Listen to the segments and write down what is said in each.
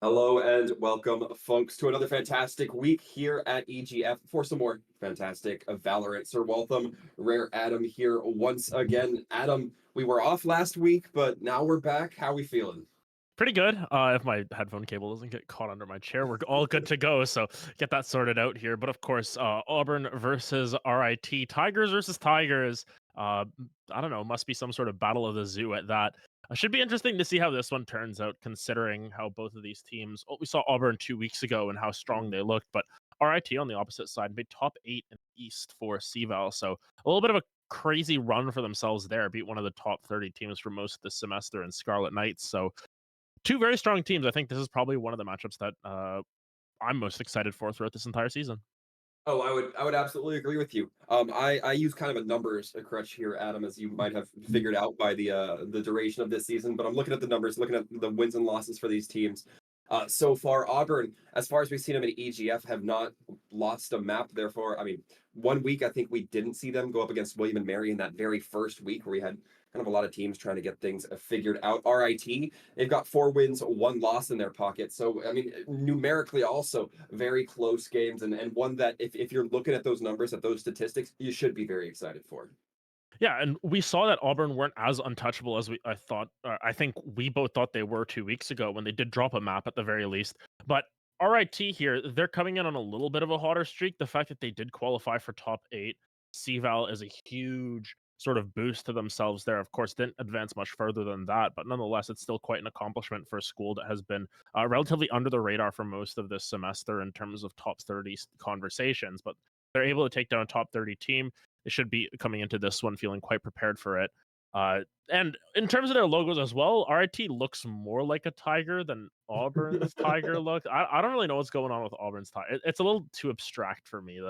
Hello and welcome, folks, to another fantastic week here at EGF for some more fantastic Valorant. Sir Waltham, Rare Adam here once again. Adam, we were off last week, but now we're back. How we feeling? Pretty good. If my headphone cable doesn't get caught under my chair, we're all good to go. So get that sorted out here. But of course, Auburn versus RIT, Tigers versus Tigers. I don't know. Must be some sort of battle of the zoo at that. Should be interesting to see how this one turns out, considering how both of these teams. We saw Auburn 2 weeks ago and how strong they looked, but RIT on the opposite side made top 8 in the East for CVAL. So a little bit of a crazy run for themselves there. Beat one of the top 30 teams for most of the semester in Scarlet Knights. So two very strong teams. I think this is probably one of the matchups that I'm most excited for throughout this entire season. Oh, I would absolutely agree with you. I use kind of a numbers crutch here, Adam, as you might have figured out by the duration of this season. But I'm looking at the numbers, looking at the wins and losses for these teams. So far, Auburn, as far as we've seen them in EGF, have not lost a map. Therefore, I mean, one week I think we didn't see them go up against William and Mary in that very first week where we had kind of a lot of teams trying to get things figured out. RIT, they've got 4 wins, 1 loss in their pocket. So, I mean, numerically also very close games and one that if you're looking at those numbers, at those statistics, you should be very excited for. Yeah, and we saw that Auburn weren't as untouchable as I thought. I think we both thought they were 2 weeks ago when they did drop a map at the very least. But RIT here, they're coming in on a little bit of a hotter streak. The fact that they did qualify for top 8, CVAL is a huge sort of boost to themselves there. Of course, didn't advance much further than that, but nonetheless, it's still quite an accomplishment for a school that has been relatively under the radar for most of this semester in terms of top 30 conversations. But they're able to take down a top 30 team. They should be coming into this one feeling quite prepared for it. And in terms of their logos as well, RIT looks more like a tiger than Auburn's tiger look. I don't really know what's going on with Auburn's tiger. It's a little too abstract for me.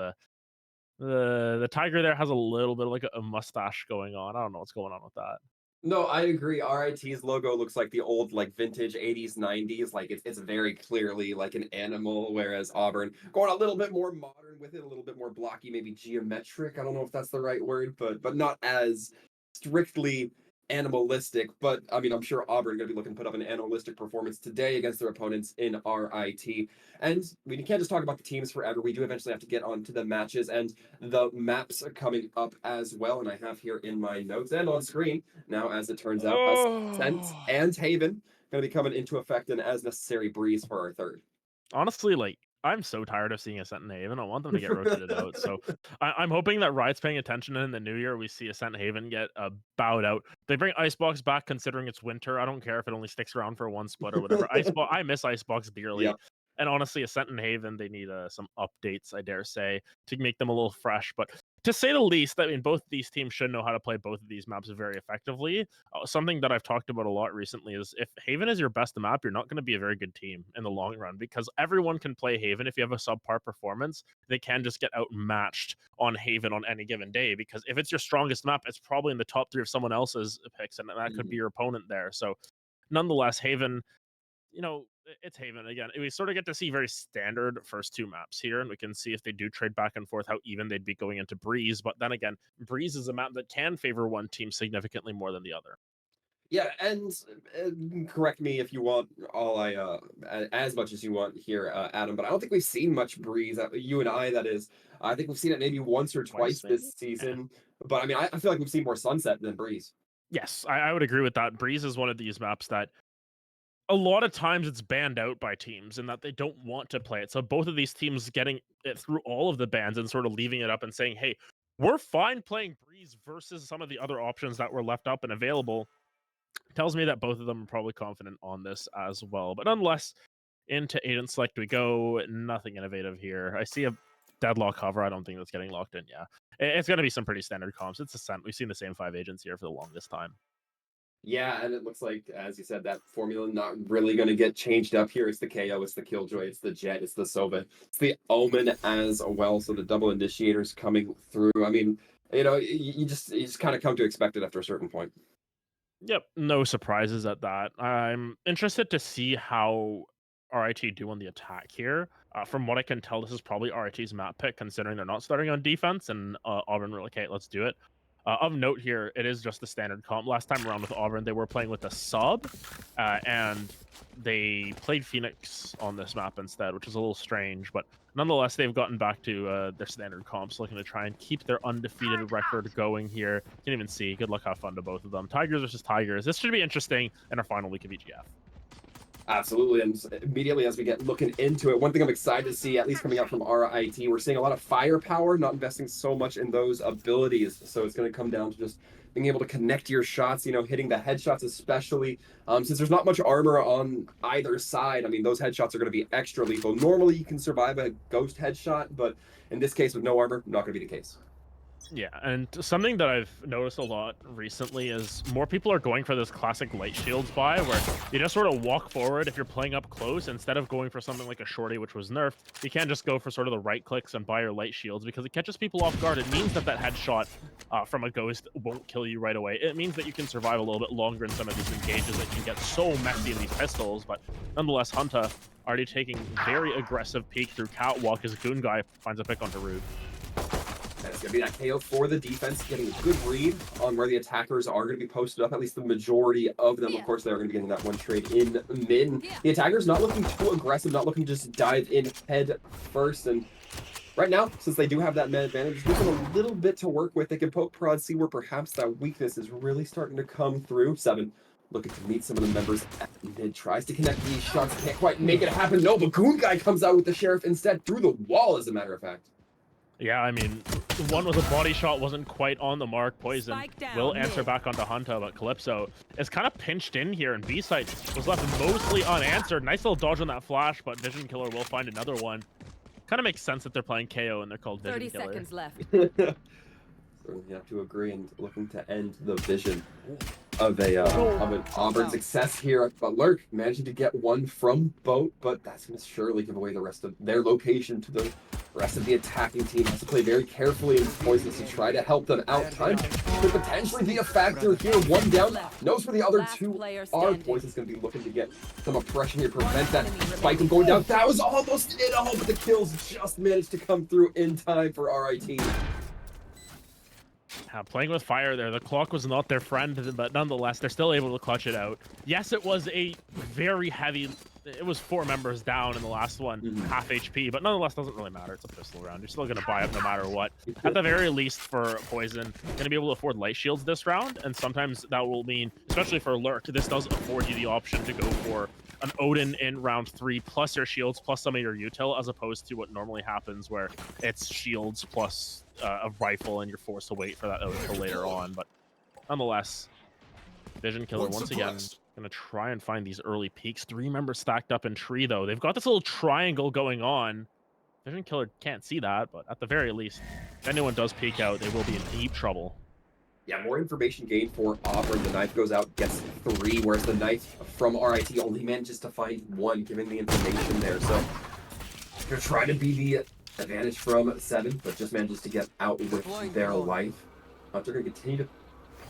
The tiger there has a little bit of like a mustache going on. I don't know what's going on with that. No, I agree. RIT's logo looks like the old, like vintage 80s, 90s. Like it's very clearly like an animal, whereas Auburn going a little bit more modern with it, a little bit more blocky, maybe geometric. I don't know if that's the right word, but not as strictly animalistic. But I mean, I'm sure Auburn going to be looking to put up an animalistic performance today against their opponents in RIT. And we can't just talk about the teams forever. We do eventually have to get on to the matches and the maps are coming up as well. And I have here in my notes and on screen now, as it turns out, Ascent Oh, and Haven going to be coming into effect and as necessary Breeze for our third. honestly, like I'm so tired of seeing Ascent and Haven. I want them to get rotated out. So I'm hoping that Riot's paying attention, and in the new year we see Ascent and Haven get bowed out. They bring Icebox back, considering it's winter. I don't care if it only sticks around for one split or whatever. Icebox, I miss Icebox dearly. Yep. And honestly, Ascent and Haven, they need some updates, I dare say, to make them a little fresh. But to say the least, I mean, both these teams should know how to play both of these maps very effectively. Something that I've talked about a lot recently is if Haven is your best map, you're not going to be a very good team in the long run because everyone can play Haven. If you have a subpar performance, they can just get outmatched on Haven on any given day because if it's your strongest map, it's probably in the top 3 of someone else's picks, and that could be Mhm. your opponent there. So, nonetheless, Haven, it's Haven again. We sort of get to see very standard first 2 maps here, and we can see if they do trade back and forth how even they'd be going into Breeze. But then again, Breeze is a map that can favor one team significantly more than the other. Yeah, and correct me if you want all as much as you want here, Adam. But I don't think we've seen much Breeze. You and I, that is. I think we've seen it maybe once or Twice, twice maybe. this Yeah. season. But I mean, I feel like we've seen more Sunset than Breeze. Yes, I would agree with that. Breeze is one of these maps that a lot of times it's banned out by teams and that they don't want to play it. So both of these teams getting it through all of the bans and sort of leaving it up and saying, "Hey, we're fine playing Breeze versus some of the other options that were left up and available," tells me that both of them are probably confident on this as well. But nonetheless, into Aiden Select we go. Nothing innovative here. I see a deadlock hover. I don't think that's getting locked in. Yeah, it's going to be some pretty standard comps. It's Ascent. We've seen the same 5 agents here for the longest time. Yeah, and it looks like, as you said, that formula not really going to get changed up here. It's the KO, it's the Killjoy, it's the Jet, it's the Sova, it's the Omen as well. So the double initiators coming through. I mean, you just kind of come to expect it after a certain point. Yep, no surprises at that. I'm interested to see how RIT do on the attack here. From what I can tell, this is probably RIT's map pick, considering they're not starting on defense, and Auburn were like, "Hey, let's do it." Of note here, it is just the standard comp. Last time around with Auburn, they were playing with a sub, and they played Phoenix on this map instead, which is a little strange. But nonetheless, they've gotten back to their standard comps, looking to try and keep their undefeated record going here. Can't even see. Good luck, have fun to both of them. Tigers versus Tigers. This should be interesting in our final week of EGF. Absolutely, and immediately as we get looking into it, one thing I'm excited to see, at least coming out from RIT, we're seeing a lot of firepower, not investing so much in those abilities. So it's going to come down to just being able to connect your shots, hitting the headshots especially. Since there's not much armor on either side, I mean, those headshots are going to be extra lethal. Normally, you can survive a ghost headshot, but in this case, with no armor, not going to be the case. Yeah, and something that I've noticed a lot recently is more people are going for this classic light shields buy, where you just sort of walk forward if you're playing up close, instead of going for something like a shorty, which was nerfed. You can't just go for sort of the right clicks and buy your light shields, because it catches people off guard. It means that headshot from a ghost won't kill you right away. It means that you can survive a little bit longer in some of these engages that can get so messy in these pistols, but nonetheless, Hunter already taking very aggressive peek through Catwalk as Goon Guy finds a pick onto Rude. That's going to be that KO for the defense, getting a good read on where the attackers are going to be posted up, at least the majority of them. Of course, they're going to be getting that one trade in mid. The attackers not looking too aggressive, not looking to just dive in head first. And right now, since they do have that man advantage, gives them a little bit to work with. They can poke prod, see where perhaps that weakness is really starting to come through. 7 looking to meet some of the members at mid, tries to connect these shots, can't quite make it happen. No, but Goon Guy comes out with the Sheriff instead, through the wall, as a matter of fact. Yeah, I mean, the one with a body shot wasn't quite on the mark. Poison will answer back onto Hunter, but Calypso is kind of pinched in here, and B-side was left mostly unanswered. Nice little dodge on that flash, but Vision Killer will find another one. Kind of makes sense that they're playing KO and they're called Vision Killer. 30 seconds left. Certainly have to agree, and looking to end the vision of an Auburn success here. But Lurk managing to get one from Boat, but that's going to surely give away the rest of their location to the rest of the attacking team. Has to play very carefully in Poisons to try to help them out. Time could potentially be a factor here. One down, knows where the other two are. Poison's going to be looking to get some oppression here, prevent that spike from going down. That was almost it all, but the kills just managed to come through in time for RIT. Playing with fire there. The clock was not their friend, but nonetheless, they're still able to clutch it out. Yes, it was a very heavy... It was 4 members down in the last one, half HP, but nonetheless, doesn't really matter. It's a pistol round. You're still going to buy up no matter what. At the very least, for Poison, going to be able to afford light shields this round, and sometimes that will mean, especially for Lurk, this does afford you the option to go for an Odin in round 3, plus your shields, plus some of your util, as opposed to what normally happens, where it's shields plus a rifle, and you're forced to wait for that Odin till later on. But nonetheless, Vision Killer once again gonna try and find these early peaks. 3 members stacked up in tree, though. They've got this little triangle going on. Vision Killer can't see that, but at the very least, if anyone does peek out, they will be in deep trouble. Yeah, more information gained for Auburn. The knife goes out, gets 3, whereas the knife from RIT only manages to find 1, given the information there. So, gonna try to be the advantage from 7, but just manages to get out with their life. They're gonna continue to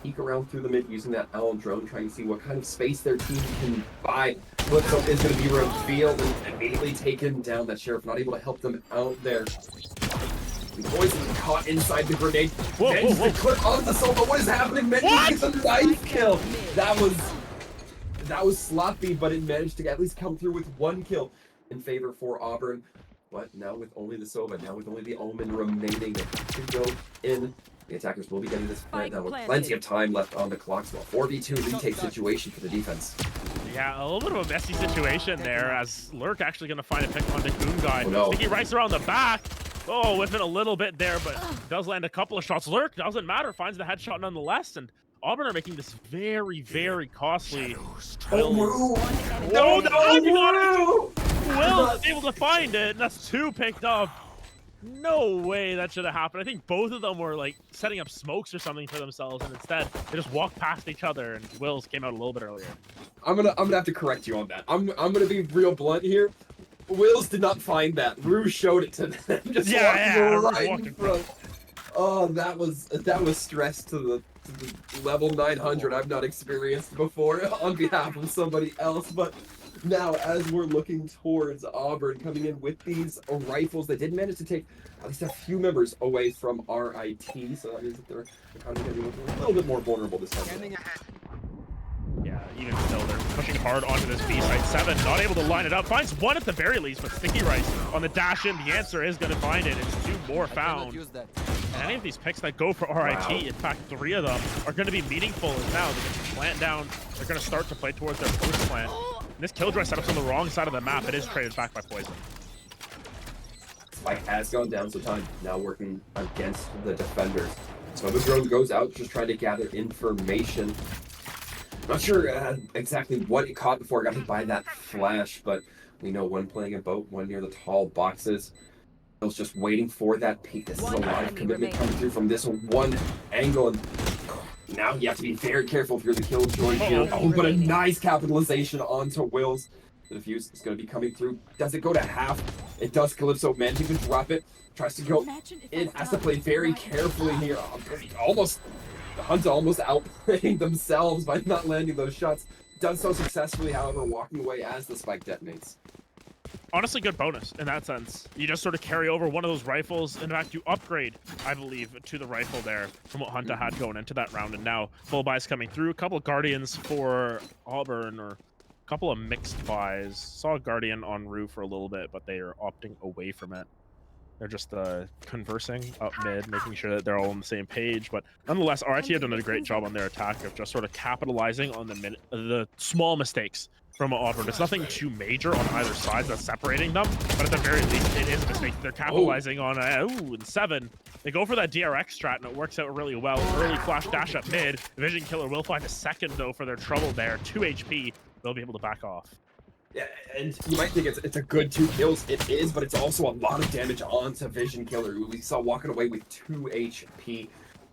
peek around through the mid using that owl drone, trying to see what kind of space their team can buy. Calypso is going to be revealed and immediately taken down. That Sheriff not able to help them out there. The Poison caught inside the grenade. Manages to clip onto the Sova. What is happening? Manages to get the knife kill. That was sloppy, but it managed to at least come through with 1 kill in favor for Auburn. But now with only the Sova, now with only the Omen remaining, they have to go in. The attackers will be getting this plant now with plenty of time left on the clock. So a 4v2 retake situation for the defense. Yeah, a little bit of a messy situation there, as Lurk actually going to find a pick on the Goon Guy. Oh, no. Sticky rice around the back. Oh, whiffing a little bit there, but does land a couple of shots. Lurk, doesn't matter, finds the headshot nonetheless, and Auburn are making this very, very costly. No! Will is able to find it, and that's 2 picked up. No way that should have happened. I think both of them were like setting up smokes or something for themselves, and instead they just walked past each other, and Wills came out a little bit earlier. I'm gonna have to correct you on that. I'm gonna be real blunt here. Wills did not find that. Rue showed it to them. Just right in front. Oh, that was stress to the level 900 I've not experienced before on behalf of somebody else. But Now, as we're looking towards Auburn coming in with these rifles, they did manage to take at least a few members away from RIT, so that means that they're kind of going to be looking a little bit more vulnerable this time. Yeah, even still, they're pushing hard onto this B site. 7 not able to line it up. Finds 1 at the very least, but Sticky Rice on the dash in. The answer is going to find it. It's 2 more found. And any of these picks that go for RIT, in fact, 3 of them are going to be meaningful as now. They get the plant down. They're going to start to play towards their post plant. And this Killjoy setup's on the wrong side of the map. It is traded back by Poison. Spike has gone down, so time now working against the defenders. So the drone goes out, just trying to gather information. Not sure exactly what it caught before it got hit by that flash, but we know one playing a boat, one near the tall boxes. I was just waiting for that peak. This is a lot of commitment coming through from this one angle. And now you have to be very careful if you're the Killjoy here. Oh, but a nice capitalization onto Wills. The defuse is going to be coming through. Does it go to half? It does. Calypso managing to drop it. Tries to go. It has to play very carefully here. Almost. The Hunter almost outplaying themselves by not landing those shots. Does so successfully, however, walking away as the spike detonates. Honestly, good bonus in that sense. You just sort of carry over one of those rifles. In fact, you upgrade, I believe, to the rifle there from what Hunter had going into that round. And now full buys coming through. A couple of Guardians for Auburn, or a couple of mixed buys. Saw a Guardian en route for a little bit, but they are opting away from it. They're just conversing up mid, making sure that they're all on the same page. But nonetheless, RIT have done a great job on their attack of just sort of capitalizing on the small mistakes from Auburn. It's nothing too major on either side that's separating them, but at the very least, it is a mistake. They're capitalizing on and 7. They go for that DRX strat, and it works out really well. Early flash dash up mid. Vision Killer will find a second, though, for their trouble there. 2 HP. They'll be able to back off. Yeah, and you might think it's a good 2 kills. It is, but it's also a lot of damage onto Vision Killer, who we saw walking away with 2 HP.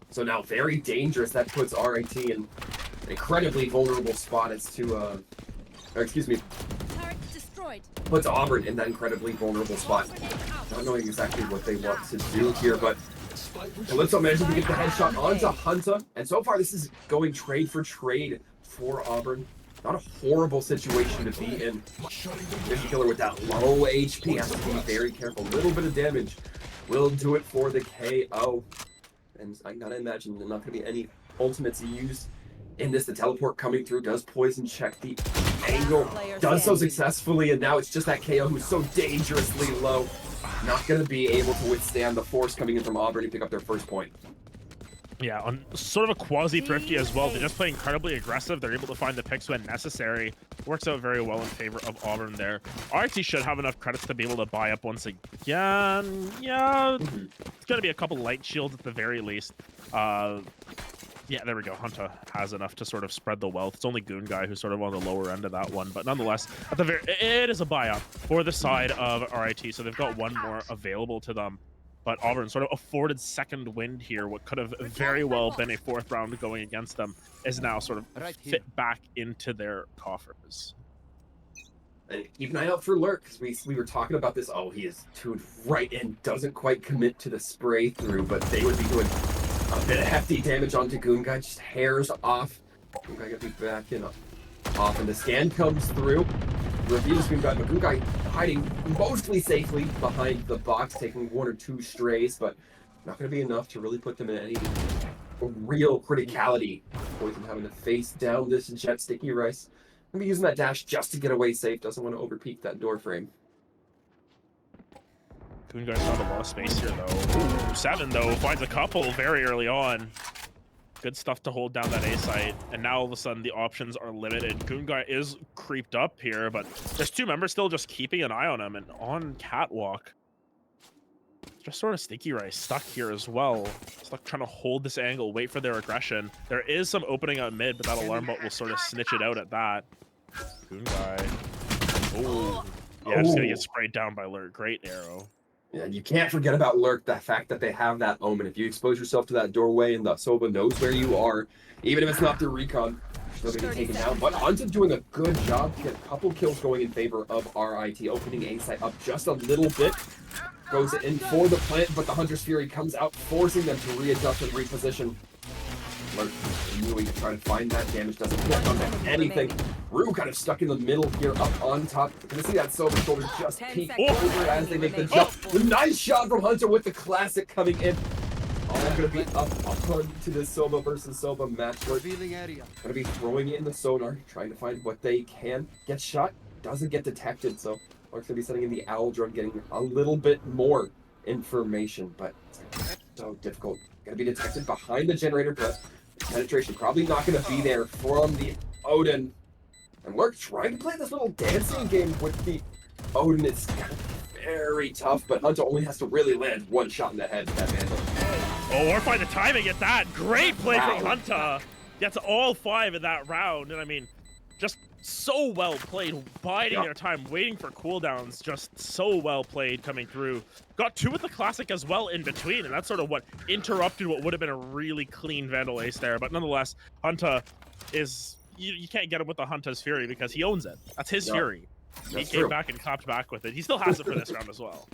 So now very dangerous. That puts RIT in an incredibly vulnerable spot as to, or excuse me, puts Auburn in that incredibly vulnerable spot. Not knowing exactly what they want to do here, but Calypso managing to get the headshot onto Hunter. And so far, this is going trade for trade for Auburn. Not a horrible situation to be in. Vision Killer with that low HP has to be very careful. A little bit of damage will do it for the KO. And I gotta imagine there's not gonna be any ultimates used in this. The teleport coming through does poison check the angle. Does so successfully, and now it's just that KO who's so dangerously low. Not gonna be able to withstand the force coming in from Auburn to pick up their first point. Yeah, on sort of a quasi-thrifty as well. They just play incredibly aggressive. They're able to find the picks when necessary. Works out very well in favor of Auburn there. RIT should have enough credits to be able to buy up once again. Yeah, it's going to be a couple light shields at the very least. Yeah, there we go. Hunter has enough to sort of spread the wealth. It's only Goon Guy who's sort of on the lower end of that one. But nonetheless, at the it is a buy-up for the side of RIT. So they've got one more available to them. But Auburn sort of afforded second wind here. What could have very well been a 4th round going against them is now sort of fit back into their coffers. And keep an eye out for Lurk, because we were talking about this. Oh, he is tuned right in. Doesn't quite commit to the spray through, but they would be doing a bit of hefty damage onto Goon Guy. Just hairs off. Goon Guy gonna be back in off, and the scan comes through. Reveals Goon Guy, but Goon Guy hiding mostly safely behind the box, taking 1 or 2 strays, but not going to be enough to really put them in any real criticality. Poison having to face down this Jet. Sticky Rice going to be using that dash just to get away safe. Doesn't want to overpeak that door frame. Goon Guy's got a lot of space here, though. Ooh, 7, though, finds a couple very early on. Good stuff to hold down that A site, and now all of a sudden the options are limited. Goon Guy is creeped up here, but there's 2 members still just keeping an eye on him, and on Catwalk, just sort of Sticky Rice stuck here as well. Stuck trying to hold this angle, wait for their aggression. There is some opening out mid, but that alarm bot will sort of snitch it out at that. Goon Guy. Oh, yeah, just gonna get sprayed down by Lurk. Great arrow. Yeah, you can't forget about Lurk, the fact that they have that omen. If you expose yourself to that doorway and the Soba knows where you are, even if it's not through recon, you're still going to be taken down. But Hunter's doing a good job to get a couple kills going in favor of RIT, opening A site up just a little bit. Goes in for the plant, but the Hunter's Fury comes out, forcing them to readjust and reposition. Lurk knew he could try to find that damage, doesn't hit on anything. Rue kind of stuck in the middle here, up on top. You're gonna see that silver shoulder just 10 peek seconds over as they make the remaining. jump. Nice shot from Hunter with the classic coming in. All gonna be up onto the Silva versus Silva match. Revealing area. Gonna be throwing it in the sonar, trying to find what they can. Get shot, doesn't get detected, so Lark's gonna be setting in the owl drone, getting a little bit more information, but so difficult. Gonna be detected behind the generator, but penetration probably not gonna be there from the Odin. And Lark trying to play this little dancing game with the Odin. It's very tough, but Hunter only has to really land one shot in the head with that Vandal. Oh, or find the timing at that. Great play from Wow. Hunter. Gets all 5 in that round. And I mean, just so well played, biding their time, waiting for cooldowns. Just so well played coming through. Got 2 with the classic as well in between. And that's sort of what interrupted what would have been a really clean Vandal ace there. But nonetheless, Hunter is... You can't get him with the Hunter's Fury because he owns it. That's his Fury. He came back and copped back with it. He still has it for this round as well.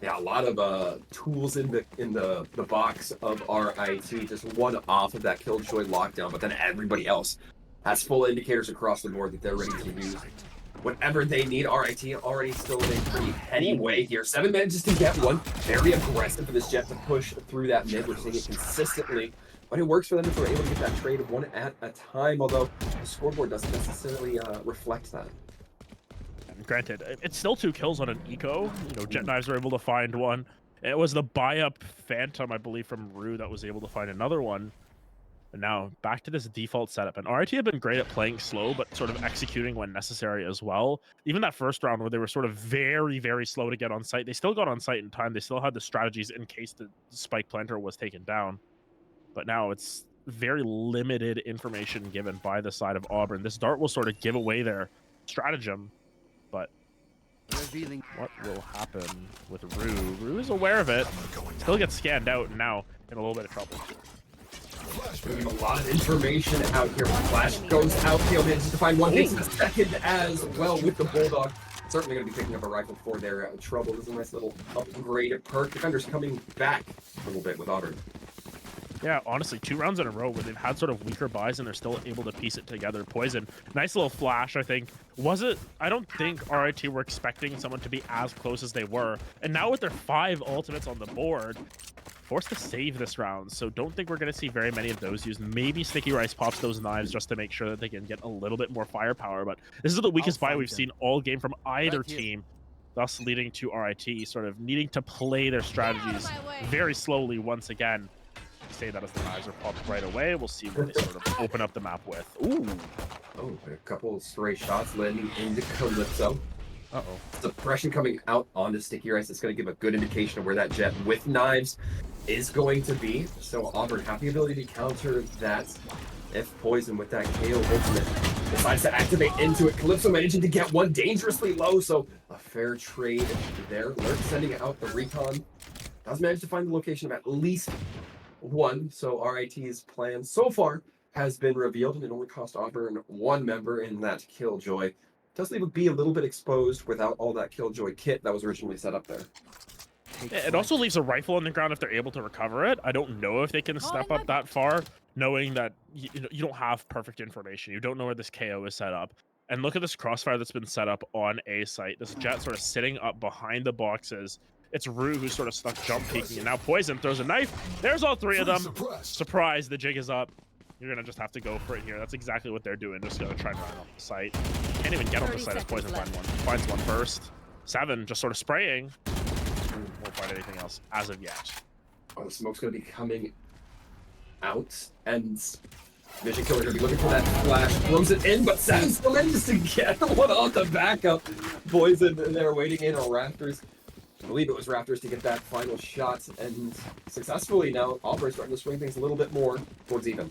Yeah, a lot of tools in the box of RIT, just one off of that Killjoy lockdown, but then everybody else has full indicators across the board that they're ready to use whatever they need. RIT already still in a pretty heady way here. 7 manages to get one. Very aggressive for this Jet to push through that mid. We're seeing it consistently, but it works for them if they're able to get that trade one at a time, although the scoreboard doesn't necessarily reflect that. Granted, it's still 2 kills on an eco. You know, Jet Knives were able to find one. It was the buy-up Phantom, I believe, from Rue that was able to find another one. And now, back to this default setup. And RIT have been great at playing slow, but sort of executing when necessary as well. Even that first round where they were sort of very, very slow to get on site, they still got on site in time. They still had the strategies in case the spike planter was taken down. But now it's very limited information given by the side of Auburn. This dart will sort of give away their stratagem. But Revealing. what will happen with Rue? Rue is aware of it. Still gets scanned out and now in a little bit of trouble. A lot of information out here. Flash goes out. Theo manages to find one. Takes a second as well with the Bulldog. Certainly going to be picking up a rifle for their trouble. This is a nice little upgrade perk. Defenders coming back a little bit with Auburn. Yeah, honestly, 2 rounds in a row where they've had sort of weaker buys and they're still able to piece it together. Poison, nice little flash, I think. Was it? I don't think RIT were expecting someone to be as close as they were. And now with their 5 ultimates on the board, forced to save this round. So don't think we're going to see very many of those used. Maybe Sticky Rice pops those knives just to make sure that they can get a little bit more firepower. But this is the weakest buy we've seen all game from either team. Thus leading to RIT sort of needing to play their strategies very slowly once again. Say that as the knives are popped right away. We'll see what they sort of open up the map with. Ooh. Oh, a couple of stray shots landing into Calypso. Uh-oh. Suppression coming out onto Sticky Rice. It's going to give a good indication of where that Jet with knives is going to be. So Auburn have the ability to counter that if Poison with that KO ultimate decides to activate into it. Calypso managing to get one dangerously low, so a fair trade there. Lurk sending out the recon. Does manage to find the location of at least one, so RIT's plan so far has been revealed, and it only cost Auburn 1 member in that Killjoy. Does leave it be a little bit exposed without all that Killjoy kit that was originally set up there. It also leaves a rifle on the ground if they're able to recover it. I don't know if they can step up that far, knowing that you don't have perfect information. You don't know where this KO is set up. And look at this crossfire that's been set up on A site. This Jet sort of sitting up behind the boxes. It's Rue who's sort of stuck jump peeking, and now Poison throws a knife. There's all 3 of them. Surprise, the jig is up. You're going to just have to go for it here. That's exactly what they're doing. Just going to try and run off the site. Can't even get on the site as Poison finds one first. 7 just sort of spraying. Won't find anything else as of yet. Oh, the smoke's going to be coming out, and Vision Killer going to be looking for that flash. Throws it in, but Sam still manages to get one on the backup. Poison there waiting in on Raptors. I believe it was Raptors to get that final shot, and successfully now Auburn's starting to swing things a little bit more towards even.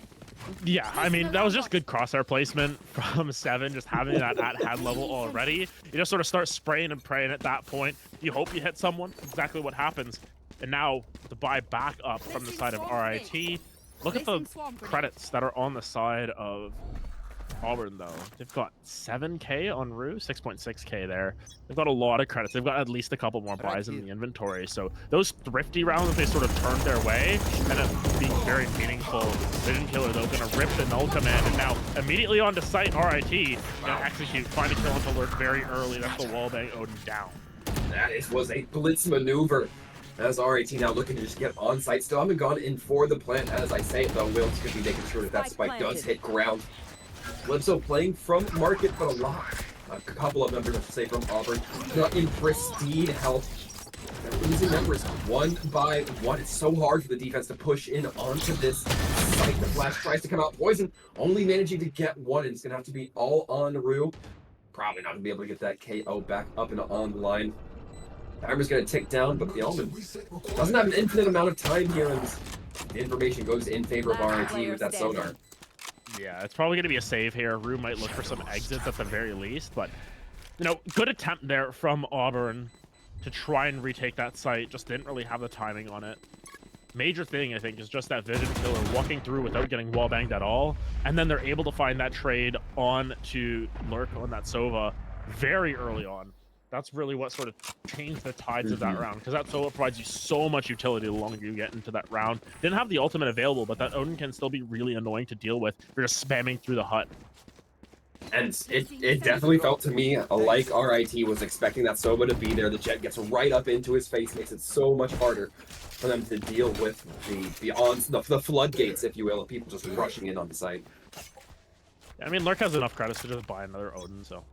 Yeah, I mean, that was just good crosshair placement from 7, just having that at hand level already. You just sort of start spraying and praying at that point. You hope you hit someone, exactly what happens. And now the buy back up from the side of RIT. Look at the credits that are on the side of Auburn, though. They've got 7K on Rue, 6.6K there. They've got a lot of credits. They've got at least a couple more buys in the inventory. So those thrifty rounds that they sort of turned their way ended up being very meaningful. Vision Killer, though, going to rip the null command. And now immediately onto site, RIT. Going to execute, find a kill onto Lurk very early. That's the wallbang Odin down. That was a blitz maneuver. As RAT now looking to just get on site. Still haven't gone in for the plant. As I say it, though, Will's going to be making sure that that spike does hit ground. Calypso playing from market, but a couple of members, I should say, from Auburn, not in pristine health. They're losing members one by one. It's so hard for the defense to push in onto this site. The flash tries to come out. Poison only managing to get one, and it's going to have to be all on Rue. Probably not going to be able to get that KO back up and online. Timer's going to tick down, but the Almond doesn't have an infinite amount of time here, and the information goes in favor of RIT with that sonar. Yeah, it's probably going to be a save here. Rue might look for some exits at the very least, but, you know, good attempt there from Auburn to try and retake that site. Just didn't really have the timing on it. Major thing, I think, is just that Vision Killer walking through without getting wallbanged at all, and then they're able to find that trade on to Lurk on that Sova very early on. That's really what sort of changed the tides of that round, because that Sova provides you so much utility the longer you get into that round. Didn't have the ultimate available, but that Odin can still be really annoying to deal with. You're just spamming through the hut. And it definitely felt to me like RIT was expecting that Sova to be there. The jet gets right up into his face, makes it so much harder for them to deal with the floodgates, if you will, of people just rushing in on the site. I mean, Lurk has enough credits to just buy another Odin, so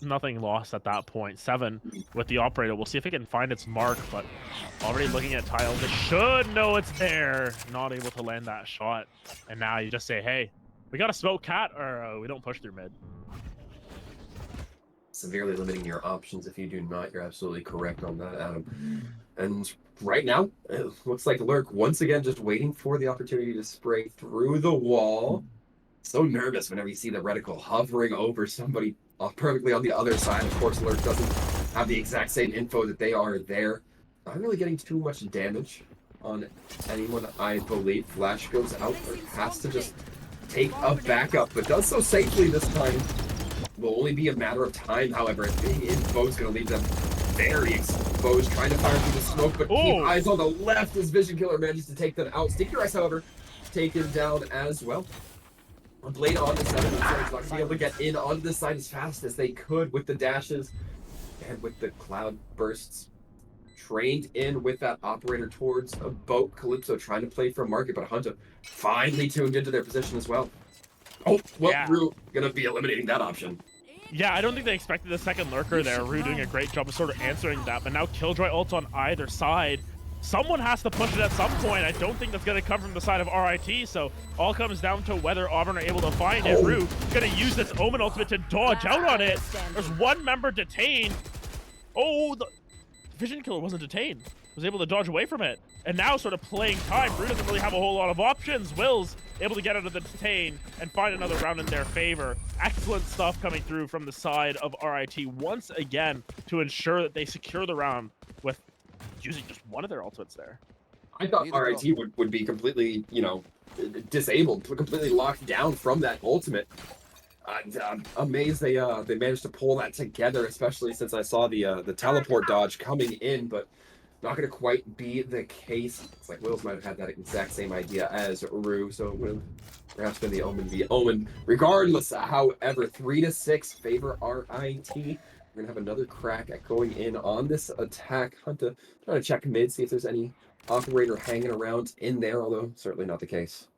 nothing lost at that point. 7 with the operator. We'll see if it can find its mark, but already looking at tiles, it should know it's there. Not able to land that shot. And now you just say, hey, we got a smoke cat, or we don't push through mid. Severely limiting your options if you do not. You're absolutely correct on that, Adam. And right now, it looks like Lurk once again just waiting for the opportunity to spray through the wall. So nervous whenever you see the reticle hovering over somebody perfectly on the other side. Of course, Lurk doesn't have the exact same info that they are there. Not really getting too much damage on anyone, I believe. Flash goes out. Lurk has to just take a backup, but does so safely this time. Will only be a matter of time, however. Being info is going to leave them very exposed, trying to fire through the smoke, but keep eyes on the left as Vision Killer manages to take them out. Sticky Rice, however, taken down as well. A blade on the side of the not going to be able to get in onto the side as fast as they could with the dashes and with the cloud bursts. Trained in with that operator towards a boat. Calypso trying to play from market, but Hunter finally tuned into their position as well. Oh, well, yeah. Rue going to be eliminating that option. Yeah, I don't think they expected the second lurker there. Rue doing a great job of sort of answering that, but now Killjoy ults on either side. Someone has to push it at some point. I don't think that's going to come from the side of RIT, so all comes down to whether Auburn are able to find it. Rue going to use this Omen ultimate to dodge out on it. There's one member detained. Oh, the Vision Killer wasn't detained. Was able to dodge away from it. And now sort of playing time. Rue doesn't really have a whole lot of options. Will's able to get out of the detain and find another round in their favor. Excellent stuff coming through from the side of RIT once again to ensure that they secure the round with using just one of their ultimates there. I thought RIT would be completely, you know, disabled, completely locked down from that ultimate. I'm amazed they managed to pull that together, especially since I saw the teleport dodge coming in, but not going to quite be the case. It's like Wills might have had that exact same idea as Rue, so it would have perhaps been the Omen via Omen. Regardless, however, 3-6 favor RIT. We're going to have another crack at going in on this attack. Hunter trying to check mid, see if there's any operator hanging around in there, although certainly not the case.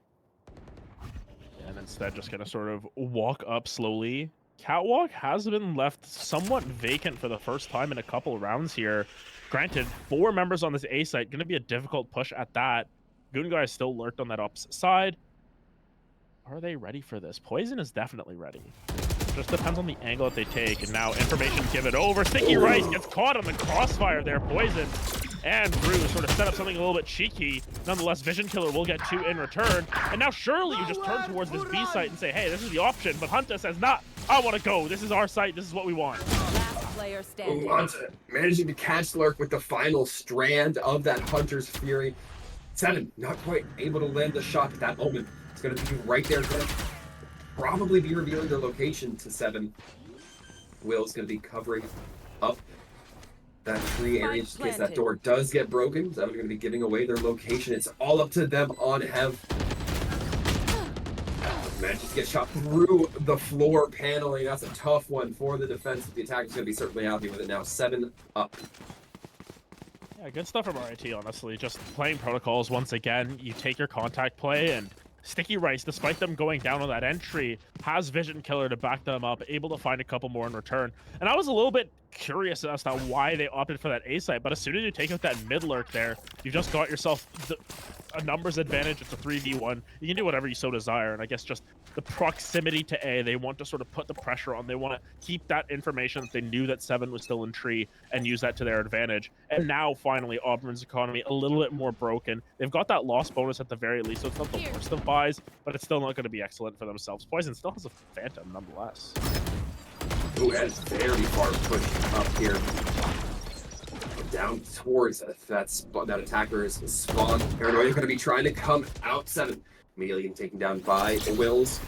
And instead just going to sort of walk up slowly. Catwalk has been left somewhat vacant for the first time in a couple rounds here. Granted, 4 members on this A site, going to be a difficult push at that. Goon Guy is still lurked on that opposite side. Are they ready for this? Poison is definitely ready. Just depends on the angle that they take. And now information given over. Sticky Rice gets caught on the crossfire there. Poison and Rue sort of set up something a little bit cheeky. Nonetheless, Vision Killer will get 2 in return. And now surely you just turn towards this B site and say, hey, this is the option. But Hunter says, nah, I want to go. This is our site. This is what we want. Player standing. Managing to catch Lurk with the final strand of that Hunter's Fury. 7, not quite able to land the shot, but that Omen is going to be right there. probably be revealing their location to 7. Will's going to be covering up that tree area just in case that door does get broken. 7 going to be giving away their location. It's all up to them on Hev. Manages to get shot through the floor paneling. That's a tough one for the defense. The attacker's going to be certainly happy with it now. 7 up. Yeah, good stuff from RIT, honestly. Just playing protocols once again. You take your contact play, and Sticky Rice, despite them going down on that entry, has Vision Killer to back them up, able to find a couple more in return. And I was a little bit curious as to why they opted for that A site, but as soon as you take out that mid lurk there, you've just got yourself a numbers advantage. It's a 3v1. You can do whatever you so desire, and I guess just the proximity to A, they want to sort of put the pressure on. They want to keep that information that they knew that 7 was still in tree and use that to their advantage. And now, finally, Auburn's economy a little bit more broken. They've got that loss bonus at the very least, so it's not the worst of buys, but it's still not going to be excellent for themselves. Poison still has a Phantom, nonetheless. Ooh, that is very far pushed up here. Down towards that attacker's spawn. Paranoia going to be trying to come out. 7 immediately taken down by Wills.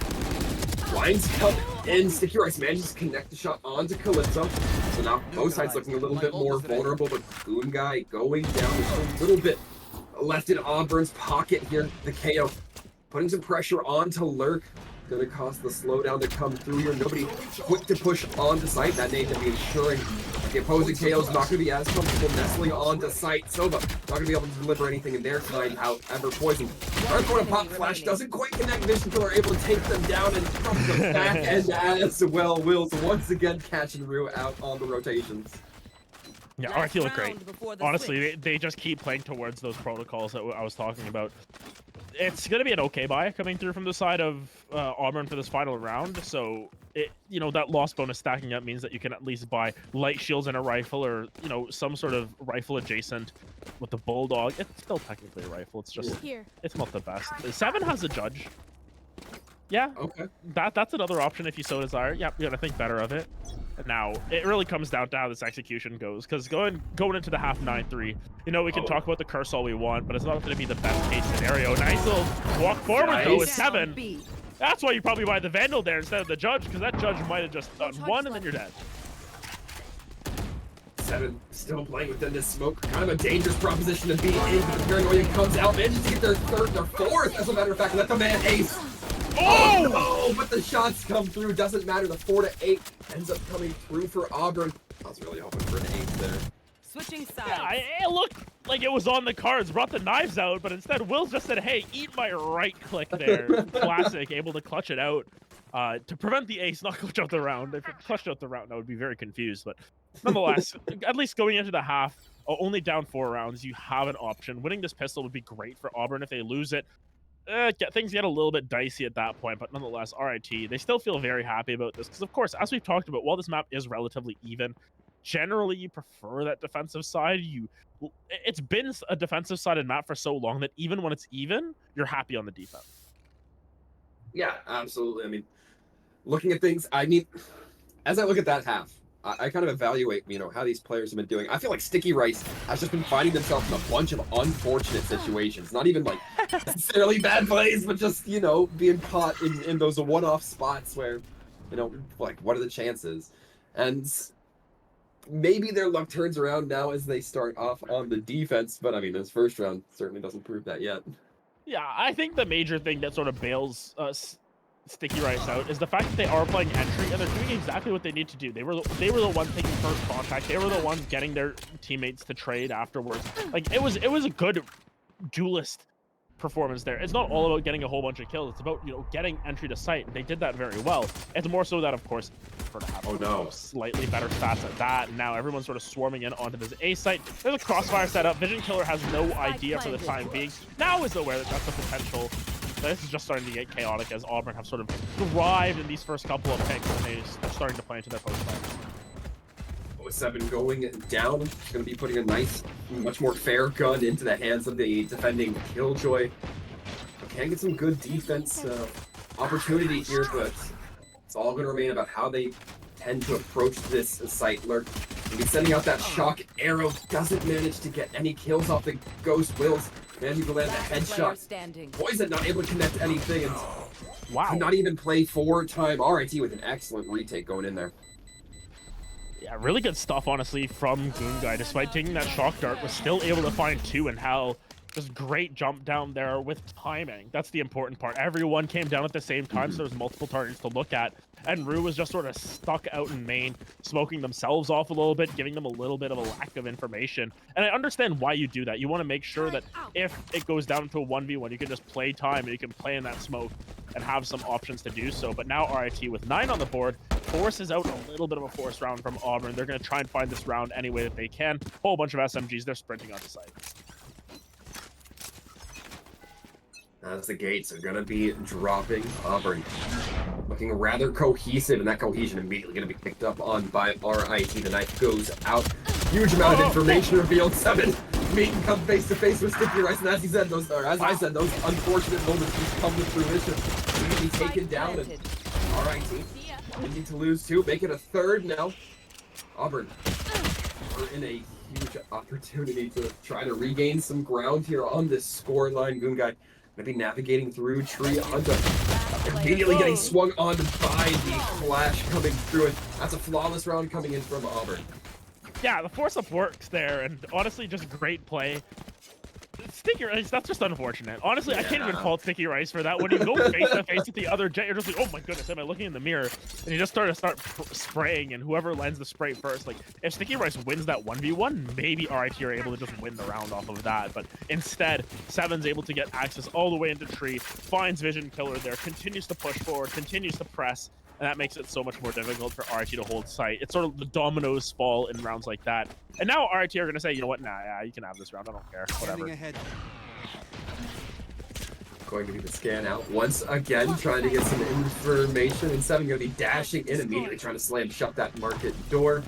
Blinds come in. Sticky Rice manages to connect the shot onto Calypso. So now both sides looking a little bit more vulnerable, but Goon Guy going down a little bit left in Auburn's pocket here. The KO putting some pressure onto Lurk. Going to cause the slowdown to come through here. Nobody quick to push onto site. That name to be ensuring the opposing KO is not going to be as comfortable nestling onto site. Sova not going to be able to deliver anything in their time. However, Poison trying to pop flash, doesn't quite connect. Vision Killer able to take them down and from the back end as well. Wills once again catching Rue out on the rotations. Yeah, RT look great. Honestly, they just keep playing towards those protocols that I was talking about. It's going to be an okay buy coming through from the side of Auburn for this final round. So, that loss bonus stacking up means that you can at least buy light shields and a rifle, or, some sort of rifle adjacent with the Bulldog. It's still technically a rifle. It's just, it's not the best. 7 has a Judge. Yeah, okay. That's another option if you so desire. Yeah, you're going to think better of it. Now, it really comes down to how this execution goes, because going into the half 9-3, we can talk about the curse all we want, but it's not going to be the best case scenario. Nice little walk forward, though, with 7. That's why you probably buy the Vandal there instead of the Judge, because that Judge might have just done 1, and then you're dead. 7 still playing within this smoke. Kind of a dangerous proposition to be in, but the Paranoia comes out, manages to get their 4th, as a matter of fact, let the man ace. Oh no! But the shots come through. Doesn't matter. The 4 to 8 ends up coming through for Auburn. I was really hoping for an 8 there. Switching sides. Yeah, it looked like it was on the cards. Brought the knives out, but instead Wills just said, "Hey, eat my right click there." Classic, able to clutch it out to prevent the ace, not clutch out the round. If it clutched out the round, I would be very confused. But nonetheless, at least going into the half, only down 4 rounds, you have an option. Winning this pistol would be great for Auburn. If they lose it, things get a little bit dicey at that point, but nonetheless, RIT, they still feel very happy about this, because of course, as we've talked about, while this map is relatively even, generally you prefer that defensive side. It's been a defensive sided map for so long that even when it's even, you're happy on the defense. Yeah, absolutely. I mean, looking at things, as I look at that half, I kind of evaluate, how these players have been doing. I feel like Sticky Rice has just been finding themselves in a bunch of unfortunate situations. Not even like necessarily bad plays, but just, being caught in those one-off spots where, like, what are the chances? And maybe their luck turns around now as they start off on the defense, but I mean, this first round certainly doesn't prove that yet. Yeah, I think the major thing that sort of bails Sticky Rice out is the fact that they are playing entry and they're doing exactly what they need to do. They were the ones taking first contact. They were the ones getting their teammates to trade afterwards. Like, it was a good duelist performance there. It's not all about getting a whole bunch of kills. It's about, getting entry to site. They did that very well. It's more so that, of course, for to have slightly better stats at that. And now everyone's sort of swarming in onto this A site. There's a crossfire set up. Vision Killer has no idea for the time being. Now is aware that that's a potential. This is just starting to get chaotic as Auburn have sort of thrived in these first couple of picks, and they're starting to play into their post-fight. 7 going down. It's going to be putting a nice, much more fair gun into the hands of the defending Killjoy. Can get some good defense opportunity here, but it's all going to remain about how they tend to approach this site. Lurk will be sending out that shock arrow. Doesn't manage to get any kills off the Ghost. Wills Man, you can land a Last player headshot. standing. Poison not able to connect anything, and Wow. could not even play 4-time. RIT with an excellent retake going in there. Yeah, really good stuff, honestly, from Goonguy. Despite taking that shock dart, was still able to find two, and Hell, just great jump down there with timing. That's the important part. Everyone came down at the same time, so there's multiple targets to look at. And Rue was just sort of stuck out in main, smoking themselves off a little bit, giving them a little bit of a lack of information. And I understand why you do that. You want to make sure that if it goes down to a 1v1, you can just play time and you can play in that smoke and have some options to do so. But now RIT with 9 on the board forces out a little bit of a force round from Auburn. They're going to try and find this round any way that they can. Whole bunch of SMGs. They're sprinting onto site. As the gates are going to be dropping. Auburn looking rather cohesive, and that cohesion immediately going to be picked up on by RIT. The knife goes out. Huge amount of information revealed. 7 meet and come face to face with Sticky Rice, and as he said, those, or as I said, those unfortunate moments just come to fruition. He's going to be taken down, and RIT they need to lose 2, make it a 3rd now. Auburn are in a huge opportunity to try to regain some ground here on this score line. Goonguy going to be navigating through tree Hunter. Immediately getting swung on by the flash coming through it. That's a flawless round coming in from Auburn. Yeah, the force up works there, and honestly, just great play. Sticky Rice, that's just unfortunate. Honestly, I can't even fault Sticky Rice for that. When you go face to face with the other Jet, you're just like, oh my goodness, am I looking in the mirror? And you just start spraying, and whoever lands the spray first, like, if Sticky Rice wins that 1v1, maybe RIT are able to just win the round off of that. But instead, Seven's able to get access all the way into tree, finds Vision Killer there, continues to push forward, continues to press, and that makes it so much more difficult for RIT to hold sight. It's sort of the dominoes fall in rounds like that. And now RIT are going to say, you know what, nah, yeah, you can have this round, I don't care, whatever. Going to be the scan out once again, trying to get some information, and 7 going to be dashing in immediately, trying to slam shut that market door.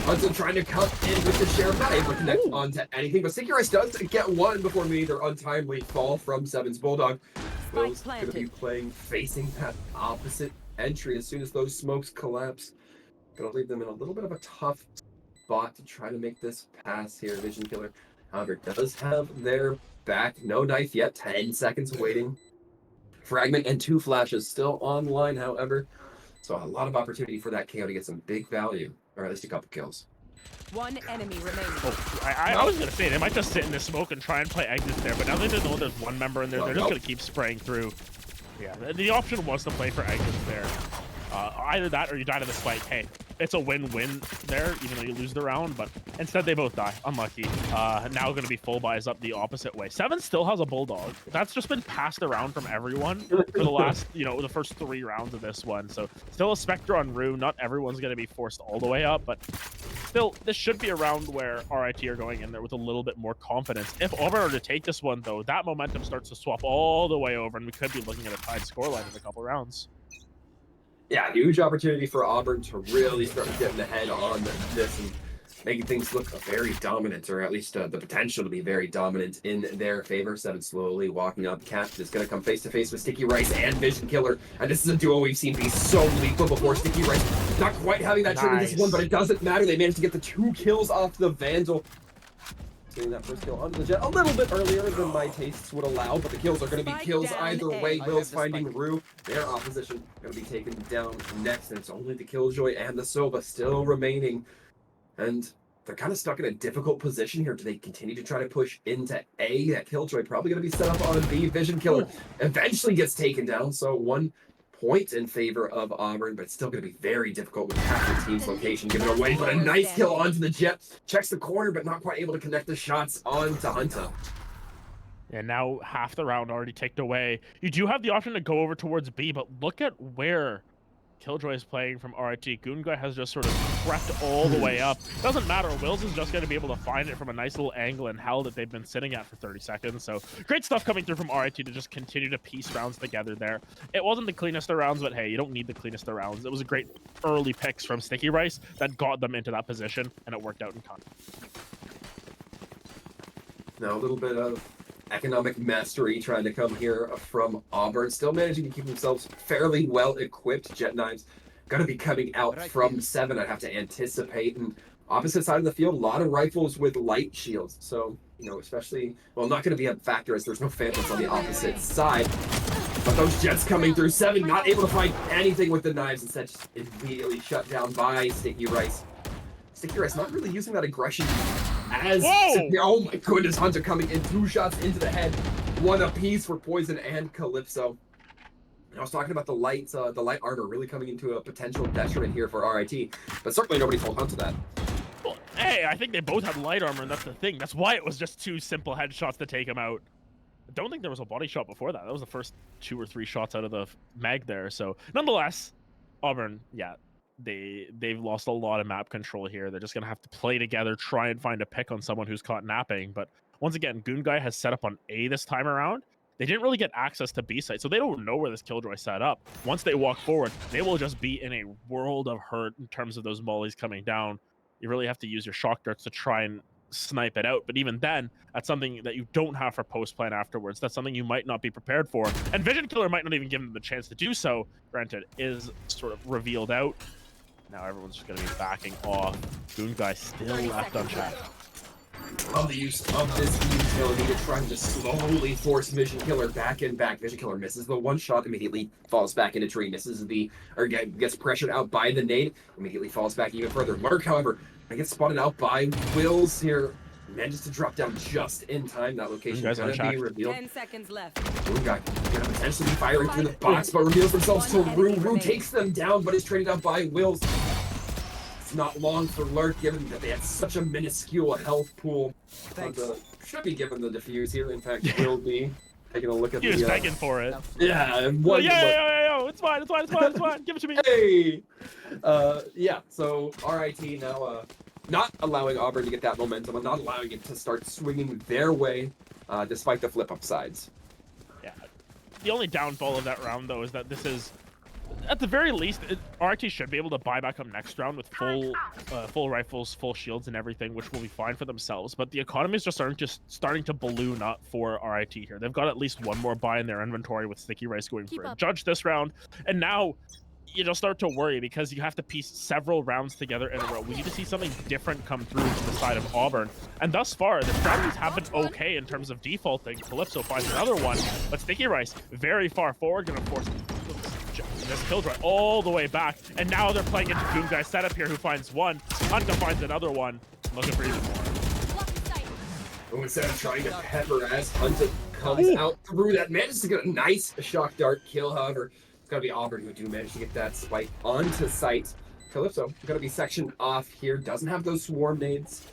Hudson trying to come in with the sheriff, not able to connect onto anything, but Sticky Rice does get one before meeting their untimely fall from 7's Bulldog. Will's going to be playing facing that opposite entry as soon as those smokes collapse. Gonna leave them in a little bit of a tough spot to try to make this pass here. Vision Killer, however, does have their back. No knife yet. 10 seconds waiting. Fragment and 2 flashes still online, however. So a lot of opportunity for that KO to get some big value, or at least a couple kills. 1 enemy remaining. Oh, I was gonna say they might just sit in the smoke and try and play exits there, but now they know there's one member in there, they're just gonna keep spraying through. Yeah, the option was to play for exits there. Either that or you die to the spike. Hey, it's a win-win there, even though you lose the round, but instead they both die. Unlucky. Now going to be full buys up the opposite way. 7 still has a Bulldog. That's just been passed around from everyone for the last, the first 3 rounds of this one. So still a Spectre on Rue. Not everyone's going to be forced all the way up, but still, this should be a round where RIT are going in there with a little bit more confidence. If Auburn are to take this one, though, that momentum starts to swap all the way over, and we could be looking at a tied scoreline in a couple rounds. Yeah, huge opportunity for Auburn to really start getting ahead on this and making things look very dominant, or at least the potential to be very dominant in their favor. 7 slowly walking up. Cap is going to come face to face with Sticky Rice and Vision Killer, and this is a duo we've seen be so lethal before. Sticky Rice not quite having that trigger this one, but it doesn't matter. They managed to get the 2 kills off the Vandal. Getting that first kill onto the Jet a little bit earlier than my tastes would allow, but the kills are going to be kills either way. Will's finding Rue. Their opposition going to be taken down next, and it's only the Killjoy and the Sova still remaining. And they're kind of stuck in a difficult position here. Do they continue to try to push into A? That Killjoy probably going to be set up on B. Vision Killer eventually gets taken down, so 1 point in favor of Auburn, but it's still going to be very difficult with half the team's location given away. But a nice kill onto the Jet. Checks the corner, but not quite able to connect the shots onto Hunter. And now half the round already ticked away. You do have the option to go over towards B, but look at where Killjoy is playing from RIT. Goonguy has just sort of crept all the way up. Doesn't matter. Wills is just going to be able to find it from a nice little angle and hell that they've been sitting at for 30 seconds. So great stuff coming through from RIT to just continue to piece rounds together there. It wasn't the cleanest of rounds, but hey, you don't need the cleanest of rounds. It was a great early picks from Sticky Rice that got them into that position, and it worked out in context. Now a little bit of economic mastery trying to come here from Auburn. Still managing to keep themselves fairly well equipped. Jet Knives going to be coming out from 7. I'd have to anticipate. And opposite side of the field, a lot of rifles with light shields. So you know, especially, well, not going to be a factor as there's no Phantoms on the opposite side. But those Jets coming through, 7 not able to find anything with the knives, instead just immediately shut down by Sticky Rice. Sticky Rice not really using that aggression as... Oh my goodness, Hunter coming in, 2 shots into the head, 1 apiece for Poison and Calypso. I was talking about the light armor really coming into a potential detriment here for RIT, but certainly nobody told Hunter that. Well, hey, I think they both had light armor, and that's the thing. That's why it was just 2 simple headshots to take him out. I don't think there was a body shot before that. That was the first 2 or 3 shots out of the mag there. So, nonetheless, Auburn, yeah, they've lost a lot of map control here. They're just gonna have to play together, try and find a pick on someone who's caught napping. But once again, Goon Guy has set up on A this time around. They didn't really get access to B site, so they don't know where this Killjoy set up. Once they walk forward, they will just be in a world of hurt in terms of those mollies coming down. You really have to use your shock darts to try and snipe it out. But even then, that's something that you don't have for post plan afterwards. That's something you might not be prepared for. And Vision Killer might not even give them the chance to do so. Granted, is sort of revealed out. Now everyone's just going to be backing off. Goon Guy still left unchecked. Love the use of this utility to try and just slowly force Vision Killer back and back. Vision Killer misses the 1 shot, immediately falls back into tree, misses the, or gets pressured out by the nade, immediately falls back even further. Lurk, however, gets spotted out by Wills here. Manages to drop down just in time. That location is going to be revealed. 10 seconds left. Goon Guy going to potentially be firing through the box, but reveals themselves to Rue. Rue takes them down, but is traded out by Wills. Not long for Lurk, given that they had such a minuscule health pool. Should be given the defuse here. In fact, will be taking a look at he was begging for it. Yeah, and it's fine. It's fine. Give it to me. Hey, yeah. So RIT now not allowing Auburn to get that momentum and not allowing it to start swinging their way, despite the flip up sides. Yeah. The only downfall of that round, though, is that this is, at the very least, RIT should be able to buy back up next round with full rifles, full shields, and everything, which will be fine for themselves. But the economies just aren't starting to balloon up for RIT here. They've got at least 1 more buy in their inventory with Sticky Rice going for a judge this round, and now you just start to worry because you have to piece several rounds together in a row. We need to see something different come through to the side of Auburn. And thus far, the strategies have been okay in terms of defaulting. Calypso finds another one, but Sticky Rice very far forward, going to force this Killjoy all the way back. And now they're playing into Goon Guy's setup here, who finds 1. Hunter finds another one. Looking for even more. Instead of trying to pepper as Hunter comes out through that, manages to get a nice shock dart kill, however. It's going to be Auburn who do manage to get that spike onto site. Calypso going to be sectioned off here. Doesn't have those swarm nades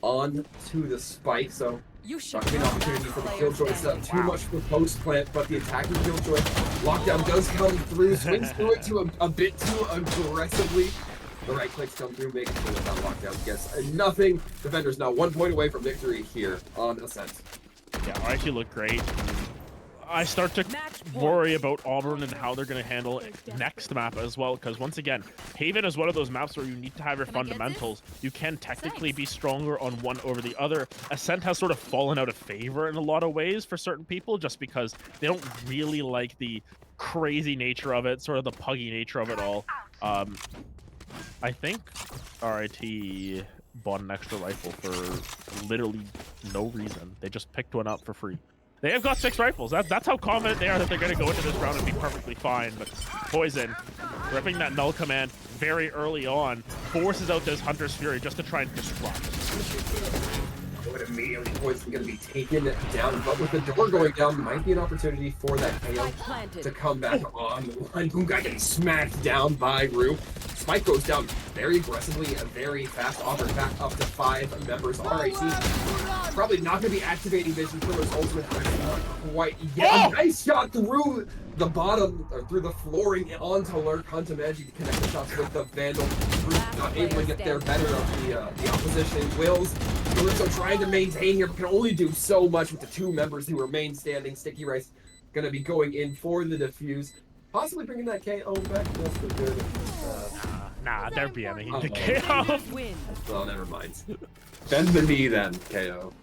onto the spike, so not going to be an opportunity for the Killjoy to set up too much for post plant, but the attacking Killjoy lockdown does come through, swings through it to a bit too aggressively. The right clicks come through, making sure that lockdown gets nothing. Defenders now 1 point away from victory here on Ascent. Yeah, RIT look great. I start to worry about Auburn and how they're going to handle next map as well, because once again, Haven is one of those maps where you need to have your fundamentals. You can technically be stronger on one over the other. Ascent has sort of fallen out of favor in a lot of ways for certain people, just because they don't really like the crazy nature of it, sort of the puggy nature of it all. I think RIT bought an extra rifle for literally no reason. They just picked one up for free. They have got 6 rifles. That's how confident they are that they're going to go into this round and be perfectly fine. But Poison, ripping that null command very early on, forces out this Hunter's Fury just to try and disrupt. But immediately Poison going to be taken down, but with the door going down, might be an opportunity for that KO to come back on the line. Goon Guy getting smacked down by Rue. Spike goes down very aggressively and very fast. Auburn back up to 5 members. RIT probably not going to be activating Vision Killer's ultimate. Not quite yet. Nice shot through the bottom, or through the flooring onto Lurk. Hunter managing to connect the shots with the Vandal. Rue not able to get there better of the opposition. Wills Calypso trying to maintain here, but can only do so much with the 2 members who remain standing. Sticky Rice going to be going in for the defuse. Possibly bringing that KO back. That's the good. Nah, they're BMing the KO. Well, never mind. Bend the knee then, KO.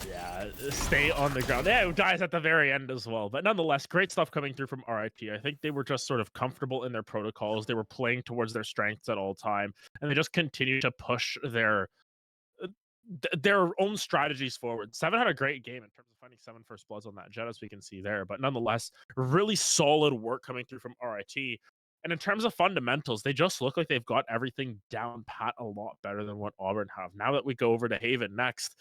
Yeah, stay on the ground. Yeah, who dies at the very end as well. But nonetheless, great stuff coming through from RIT. I think they were just sort of comfortable in their protocols. They were playing towards their strengths at all time, and they just continue to push their their own strategies forward. Seven had a great game in terms of finding 7 first bloods on that Jet, as we can see there, but nonetheless, really solid work coming through from RIT. And in terms of fundamentals, they just look like they've got everything down pat a lot better than what Auburn have. Now that we go over to Haven next,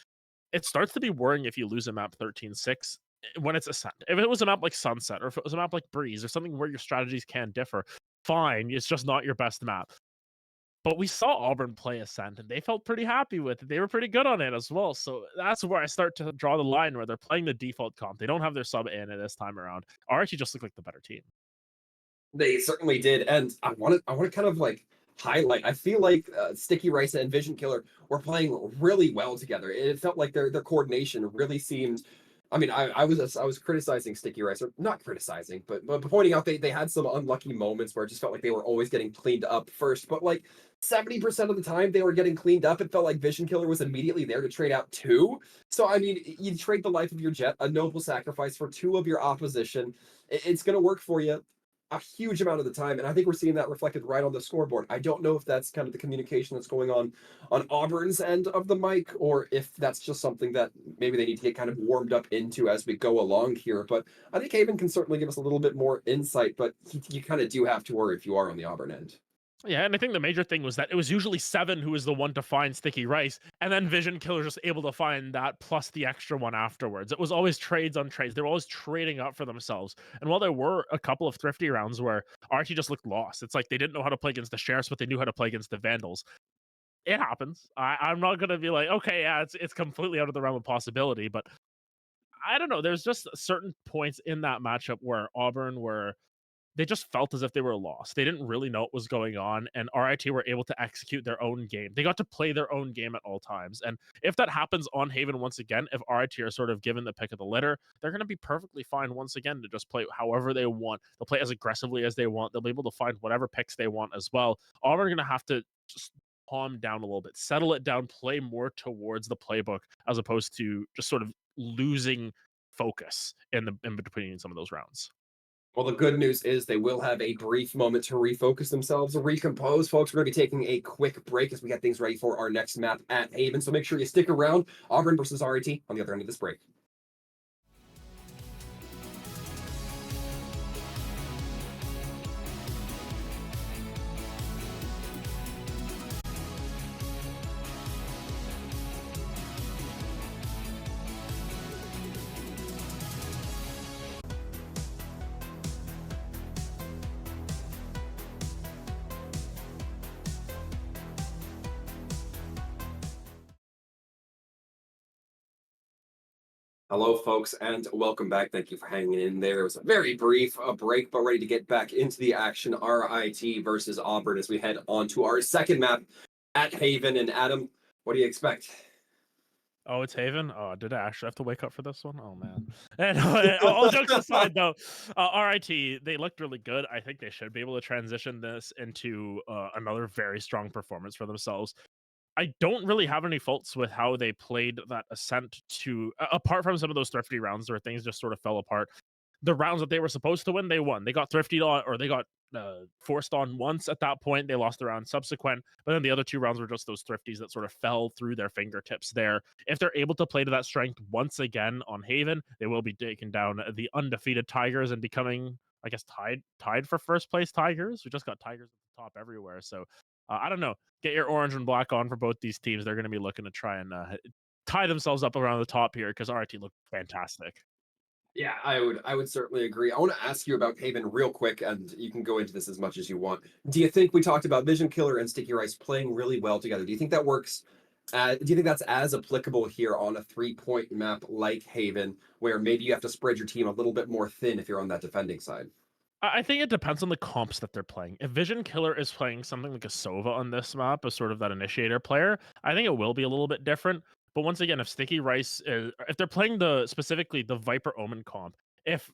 it starts to be worrying if you lose a map 13-6 when it's Ascent. If it was a map like Sunset, or if it was a map like Breeze, or something where your strategies can differ, fine, it's just not your best map. But we saw Auburn play Ascent, and they felt pretty happy with it. They were pretty good on it as well. So that's where I start to draw the line where they're playing the default comp. They don't have their sub in this time around. RIT just look like the better team. They certainly did, and I want to kind of like highlight. I feel like Sticky Rice and Vision Killer were playing really well together. It felt like their coordination really seemed. I mean, I was criticizing Sticky Rice, or not criticizing, but pointing out they had some unlucky moments where it just felt like they were always getting cleaned up first. But like 70% of the time they were getting cleaned up, it felt like Vision Killer was immediately there to trade out two. So I mean, you trade the life of your Jet, a noble sacrifice, for two of your opposition. It's going to work for you a huge amount of the time, and I think we're seeing that reflected right on the scoreboard. I don't know if that's kind of the communication that's going on Auburn's end of the mic, or if that's just something that maybe they need to get kind of warmed up into as we go along here. But I think Haven can certainly give us a little bit more insight, but you kind of do have to worry if you are on the Auburn end. Yeah, and I think the major thing was that it was usually Seven who was the one to find Sticky Rice, and then Vision Killer just able to find that plus the extra one afterwards. It was always trades on trades. They were always trading up for themselves. And while there were a couple of thrifty rounds where RT just looked lost, it's like they didn't know how to play against the Sheriffs, but they knew how to play against the Vandals. It happens. I'm not gonna be like, okay, yeah, it's completely out of the realm of possibility, but I don't know. There's just certain points in that matchup where Auburn were they just felt as if they were lost. They didn't really know what was going on, and RIT were able to execute their own game. They got to play their own game at all times. And if that happens on Haven once again, if RIT are sort of given the pick of the litter, they're going to be perfectly fine once again to just play however they want. They'll play as aggressively as they want. They'll be able to find whatever picks they want as well. Auburn are going to have to just calm down a little bit, settle it down, play more towards the playbook as opposed to just sort of losing focus in between some of those rounds. Well, the good news is they will have a brief moment to refocus themselves, recompose. Folks, we're going to be taking a quick break as we get things ready for our next map at Haven. So make sure you stick around. Auburn versus RIT on the other end of this break. Hello, folks, and welcome back. Thank you for hanging in there. It was a very brief break, but ready to get back into the action. RIT versus Auburn as we head on to our second map at Haven. And Adam, what do you expect? Oh, it's Haven? Oh, did I actually have to wake up for this one? Oh, man. And all jokes aside, though, RIT, they looked really good. I think they should be able to transition this into another very strong performance for themselves. I don't really have any faults with how they played that Ascent to, apart from some of those thrifty rounds where things just sort of fell apart. The rounds that they were supposed to win, they won. They got thrifty on, or they got forced on once at that point. They lost the round subsequent, but then the other two rounds were just those thrifties that sort of fell through their fingertips there. If they're able to play to that strength once again on Haven, they will be taking down the undefeated Tigers and becoming, I guess, tied for first place Tigers. We just got Tigers at the top everywhere. So I don't know. Get your orange and black on for both these teams. They're going to be looking to try and tie themselves up around the top here because RIT looked fantastic. Yeah, I would certainly agree. I want to ask you about Haven real quick, and you can go into this as much as you want. Do you think we talked about Vision Killer and Sticky Rice playing really well together? Do you think that works? Do you think that's as applicable here on a 3-point map like Haven, where maybe you have to spread your team a little bit more thin if you're on that defending side? I think it depends on the comps that they're playing. If Vision Killer is playing something like a Sova on this map, as sort of that initiator player, I think it will be a little bit different. But once again, if Sticky Rice is, if they're playing specifically the Viper Omen comp, if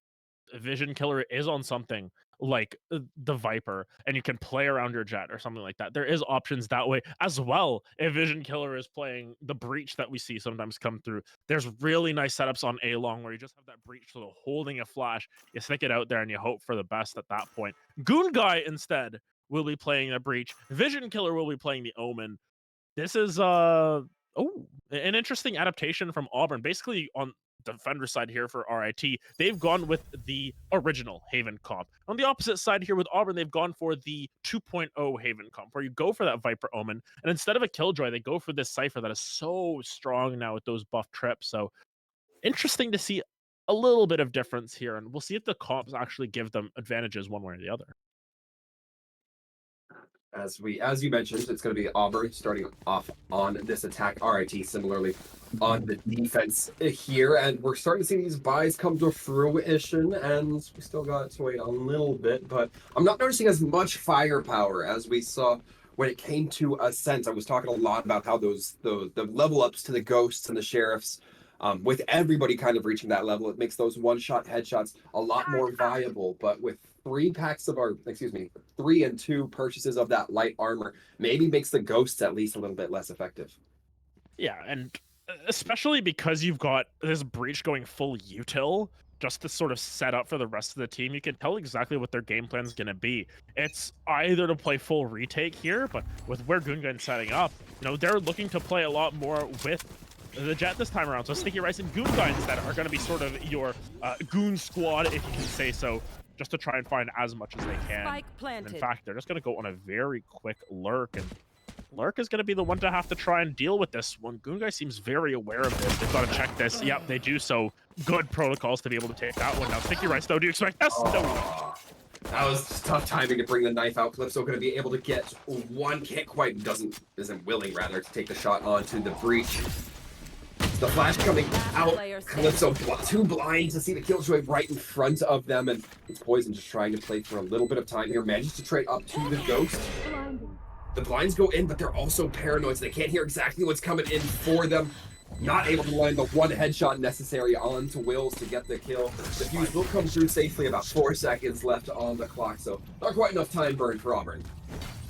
Vision Killer is on something like the Viper and you can play around your Jet or something like that, there is options that way as well. If Vision Killer is playing the Breach that we see sometimes come through, there's really nice setups on A long where you just have that Breach sort of holding a flash, you stick it out there and you hope for the best at that point. Goon Guy instead will be playing the Breach. Vision Killer will be playing the Omen. This is an interesting adaptation from Auburn. Basically, on the defender side here for RIT, they've gone with the original Haven comp. On the opposite side here with Auburn, they've gone for the 2.0 Haven comp, where you go for that Viper Omen, and instead of a Killjoy, they go for this Cypher that is so strong now with those buff trips. So interesting to see a little bit of difference here, and we'll see if the comps actually give them advantages one way or the other. As you mentioned, it's going to be Auburn starting off on this attack. RIT similarly on the defense here, and we're starting to see these buys come to fruition, and we still got to wait a little bit, but I'm not noticing as much firepower as we saw when it came to Ascent. I was talking a lot about how the level ups to the Ghosts and the Sheriffs, with everybody kind of reaching that level, it makes those one-shot headshots a lot more viable, but with 3 and 2 purchases of that light armor, maybe makes the Ghosts at least a little bit less effective. Yeah, and especially because you've got this breach going full util, just to sort of set up for the rest of the team, you can tell exactly what their game plan is going to be. It's either to play full retake here, but with where Gungun's setting up, they're looking to play a lot more with the Jet this time around. So Sticky Rice and Goonguns that are going to be sort of your goon squad, if you can say so, just to try and find as much as they can. And in fact, they're just going to go on a very quick lurk, and Lurk is going to be the one to have to try and deal with this one. Goonguy seems very aware of this. They've got to check this. Yep, they do. So good protocols to be able to take that one. Now, Sticky Rice, though, do you expect this? No. That was just tough timing to bring the knife out. Calypso going to be able to get one, can't quite, isn't willing rather to take the shot onto the breach. The flash coming out. Calypso too blind to see the Killjoy right in front of them, and it's Poison just trying to play for a little bit of time here. Manages to trade up to the Ghost. The blinds go in, but they're also paranoid, so they can't hear exactly what's coming in for them. Not able to land the one headshot necessary onto Wills to get the kill. The fuse will come through safely, about 4 seconds left on the clock, so not quite enough time burn for Auburn.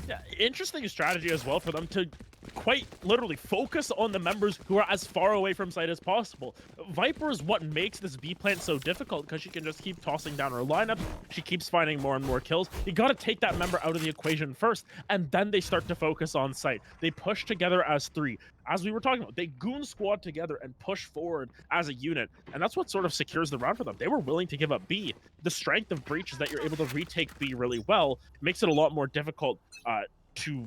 Yeah, interesting strategy as well for them to quite literally focus on the members who are as far away from site as possible. Viper is what makes this B plant so difficult, because she can just keep tossing down her lineup. She keeps finding more and more kills. You got to take that member out of the equation first, and then they start to focus on site. They push together as 3. As we were talking about, they goon squad together and push forward as a unit, and that's what sort of secures the round for them. They were willing to give up B. The strength of Breach is that you're able to retake B really well. It makes it a lot more difficult to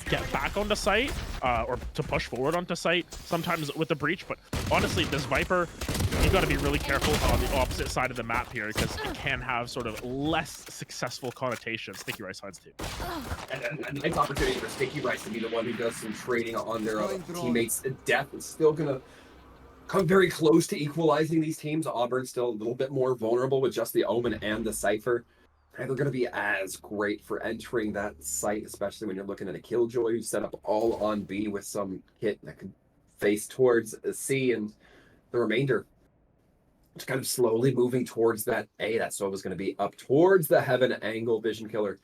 get back onto site, or to push forward onto site sometimes with the Breach. But honestly, this Viper, you got to be really careful on the opposite side of the map here, because it can have sort of less successful connotations. Sticky Rice finds 2. And a nice opportunity for Sticky Rice to be the one who does some trading on their teammates' death. It's still going to come very close to equalizing these teams. Auburn's still a little bit more vulnerable with just the Omen and the Cypher. And they're going to be as great for entering that site, especially when you're looking at a Killjoy who's set up all on B with some kit that could face towards C, and the remainder just kind of slowly moving towards that A. That Sova is going to be up towards the Heaven angle. Vision Killer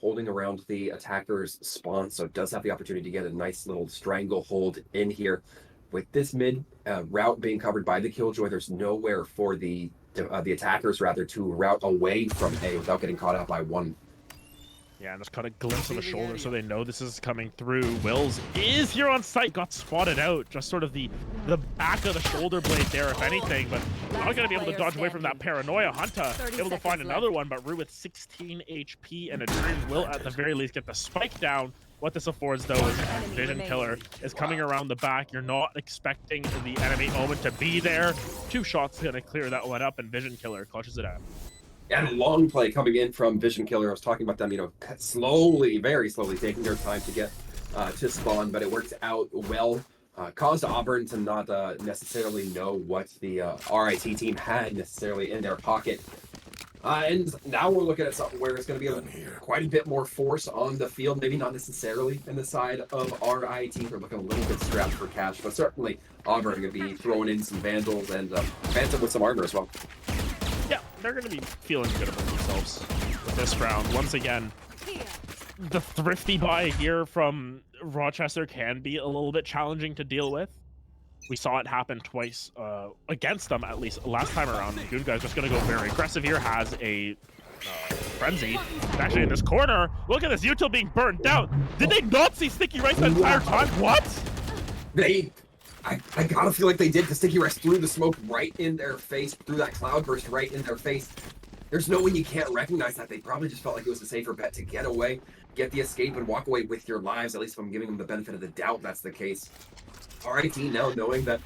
holding around the attacker's spawn, so it does have the opportunity to get a nice little stranglehold in here. With this mid route being covered by the Killjoy, there's nowhere for the attackers rather to route away from A without getting caught out by one. Yeah, and just caught a glimpse of the shoulder, so they know this is coming through. Wills is here on site, got spotted out. Just sort of the back of the shoulder blade there, if anything, but not going to be able to dodge away from that paranoia. Hunter able to find another one, but Rue with 16 HP and a dream will at the very least get the spike down. What this affords, though, is Vision Killer is coming around the back. You're not expecting the enemy Omen to be there. 2 shots going to clear that one up, and Vision Killer clutches it out. And a long play coming in from Vision Killer. I was talking about them, slowly, very slowly taking their time to get to spawn, but it worked out well. Caused Auburn to not necessarily know what the RIT team had necessarily in their pocket. And now we're looking at something where it's going to be quite a bit more force on the field. Maybe not necessarily in the side of RIT. They're looking a little bit strapped for cash, but certainly Auburn going to be throwing in some Vandals and Phantom with some armor as well. Yeah, they're going to be feeling good about themselves with this round. Once again, the thrifty buy here from Rochester can be a little bit challenging to deal with. We saw it happen twice against them, at least last time around. Goonguy's just going to go very aggressive here, has a frenzy. Actually in this corner, look at this util being burned down. Did they not see Sticky Rice the entire time? What? I gotta feel like they did. The Sticky Rest threw the smoke right in their face, threw that cloud burst right in their face. There's no way you can't recognize that. They probably just felt like it was a safer bet to get away, get the escape, and walk away with your lives. At least if I'm giving them the benefit of the doubt, that's the case. RIT now knowing that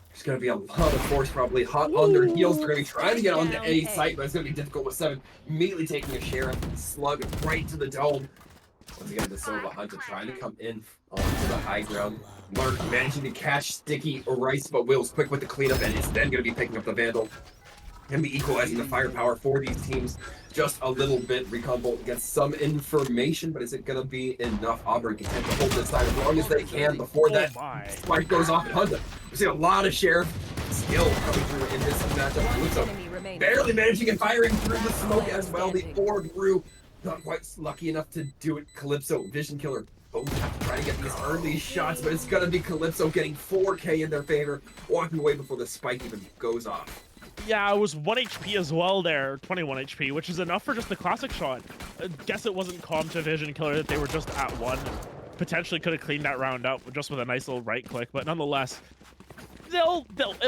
there's going to be a lot of force probably hot on their heels. They're going to be trying to get onto A site, but it's going to be difficult with 7. Immediately taking a Sheriff, slug right to the dome. Once again, the Silva Hunter trying to come in onto the high ground. Lurk managing to catch Sticky Rice, but Will's quick with the cleanup, and is then going to be picking up the Vandal. Going to be equalizing the firepower for these teams just a little bit. Recon Bolt gets some information, but is it going to be enough? Auburn content to hold this side as long as they can before that spike goes off at Hunter. We see a lot of Sheriff skill coming through in this matchup. Calypso barely managing and firing through the smoke as well. The orb grew. Not quite lucky enough to do it. Calypso, Vision Killer, both have to try to get these early shots, but it's going to be Calypso getting 4K in their favor, walking away before the spike even goes off. Yeah, it was 1 HP as well there, 21 HP, which is enough for just the classic shot. I guess it wasn't calm to Vision Killer that they were just at 1. Potentially could have cleaned that round up just with a nice little right click, but nonetheless, it'll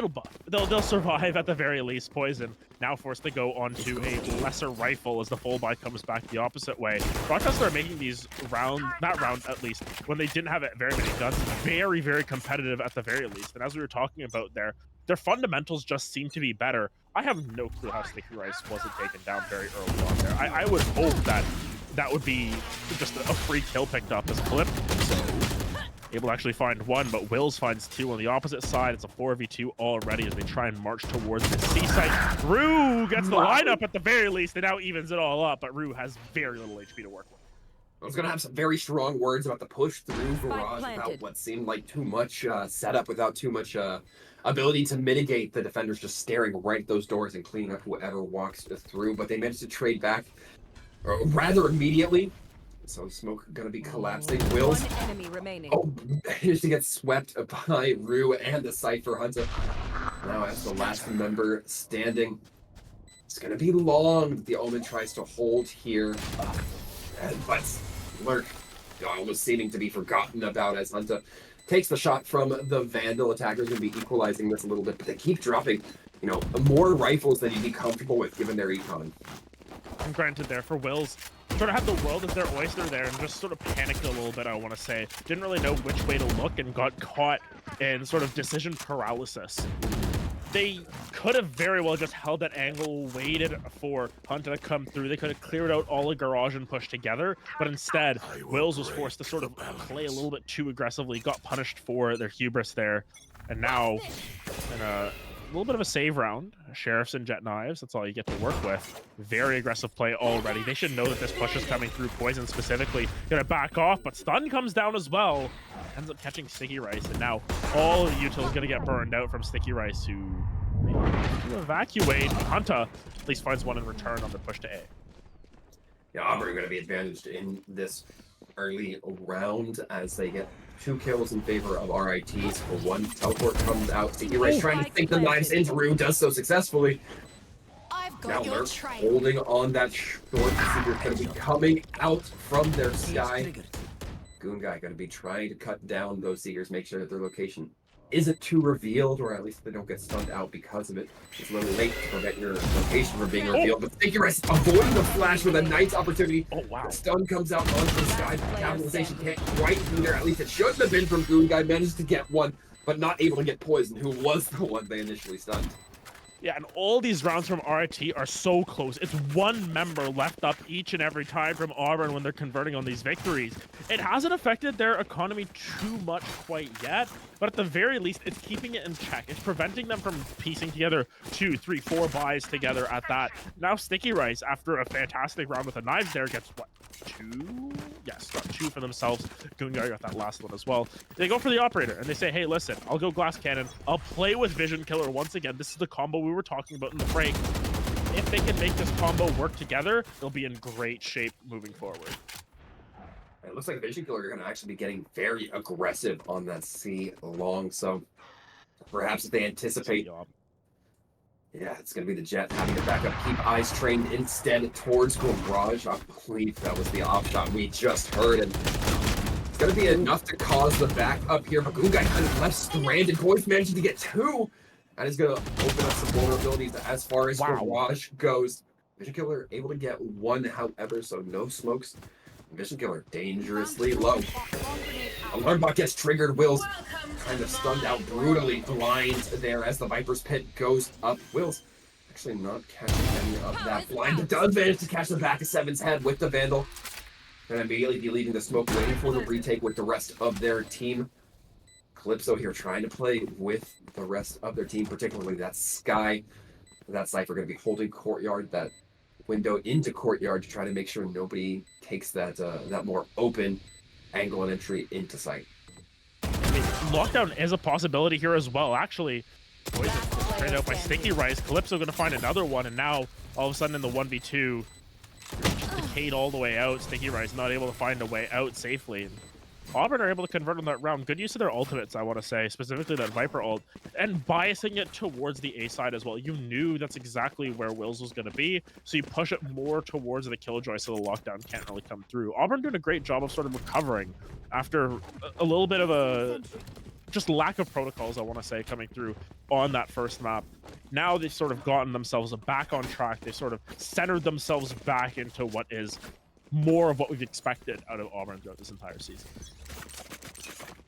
buff. They'll survive at the very least. Poison now forced to go onto a lesser rifle as the full buy comes back the opposite way. Rochester are making these that round at least, when they didn't have very many guns, very, very competitive at the very least. And as we were talking about there, their fundamentals just seem to be better. I have no clue how Sticky Rice wasn't taken down very early on there. I would hope that would be just a free kill picked up as Clip. So able to actually find 1, but Wills finds 2 on the opposite side. It's a 4v2 already as they try and march towards the C site. Rue gets the lineup at the very least, and now evens it all up, but Rue has very little HP to work with. I was going to have some very strong words about the push through Garage without what seemed like too much setup, without too much ability to mitigate the defenders just staring right at those doors and cleaning up whoever walks through, but they managed to trade back rather immediately. So smoke gonna be collapsing. Wills managed to get swept by Rue and the Cypher Hunter. Now as the last member standing, it's gonna be long. The Omen tries to hold here, but Lurk almost seeming to be forgotten about as Hunter takes the shot from the Vandal. Attackers gonna be equalizing this a little bit, but they keep dropping, you know, more rifles than you'd be comfortable with given their econ. And granted there for Wills, sort of had the world as their oyster there and just sort of panicked a little bit, I want to say. Didn't really know which way to look and got caught in sort of decision paralysis. They could have very well just held that angle, waited for Hunter to come through. They could have cleared out all the garage and pushed together, but instead, Wills was forced to sort of play a little bit too aggressively, got punished for their hubris there, and now in a little bit of a save round. Sheriffs and Jet Knives, that's all you get to work with. Very aggressive play already. They should know that this push is coming through. Poison specifically gonna back off, but stun comes down as well. Ends up catching Sticky Rice, and now all the util is gonna get burned out from Sticky Rice, who to evacuate. Hunter at least finds 1 in return on the push to A. Yeah, Auburn are gonna be advantaged in this early round as they get 2 kills in favor of RITs for 1. Teleport comes out. Sticky Rice trying to sink the knives into Rue, does so successfully. Now Lurk holding on that short procedure, going to be coming out from their sky. Goon Guy going to be trying to cut down those Seekers, make sure that their location isn't too revealed, or at least they don't get stunned out because of it. It's a little late to prevent your location from being revealed, but Sticky Rice avoiding the flash with a nice opportunity. Oh, wow. The stun comes out onto the sky. Capitalization can't quite do there. At least it shouldn't have been from Goon Guy. Managed to get 1, but not able to get Poison, who was the one they initially stunned. Yeah, and all these rounds from RIT are so close. It's 1 member left up each and every time from Auburn when they're converting on these victories. It hasn't affected their economy too much quite yet, but at the very least, it's keeping it in check. It's preventing them from piecing together 2, 3, 4 buys together at that. Now Sticky Rice, after a fantastic round with the knives there, gets what? 2? Yes, got 2 for themselves. Goongar got that last one as well. They go for the operator and they say, hey, listen, I'll go glass cannon. I'll play with Vision Killer once again. This is the combo we were talking about in the break. If they can make this combo work together, they'll be in great shape moving forward. It looks like Vision Killer are going to actually be getting very aggressive on that C long, so perhaps if they anticipate... Yeah, it's going to be the Jet having to back up, keep eyes trained instead towards Garage. I believe that was the off shot we just heard, and It's going to be enough to cause the back up here. But Goonguy kind of left stranded. Boys managing to get 2. That is going to open up some vulnerabilities as far as Garage goes. Vision Killer able to get 1, however, so no smokes. Vision Killer dangerously low. Alarm bot gets triggered. Wills kind of stunned out, brutally blind there as the Viper's Pit goes up. Wills actually not catching any of that blind, but does manage to catch the back of Seven's head with the Vandal. And immediately be leaving the smoke, waiting for the retake with the rest of their team. Calypso here trying to play with the rest of their team, particularly that Sky. That Cypher going to be holding Courtyard, that window into Courtyard to try to make sure nobody takes that that more open angle and entry into sight. I mean, lockdown is a possibility here as well. Actually, Poison straight out by Sticky Rice. Calypso going to find another one, and now all of a sudden in the 1v2, just decayed all the way out. Sticky Rice not able to find a way out safely. Auburn are able to convert on that round. Good use of their ultimates, I want to say, specifically that Viper ult, and biasing it towards the A side as well. You knew that's exactly where Wills was going to be, so you push it more towards the Killjoy so the lockdown can't really come through. Auburn doing a great job of sort of recovering after a little bit of a just lack of protocols, I want to say, coming through on that first map. Now they've sort of gotten themselves back on track. They sort of centered themselves back into what is more of what we've expected out of Auburn throughout this entire season.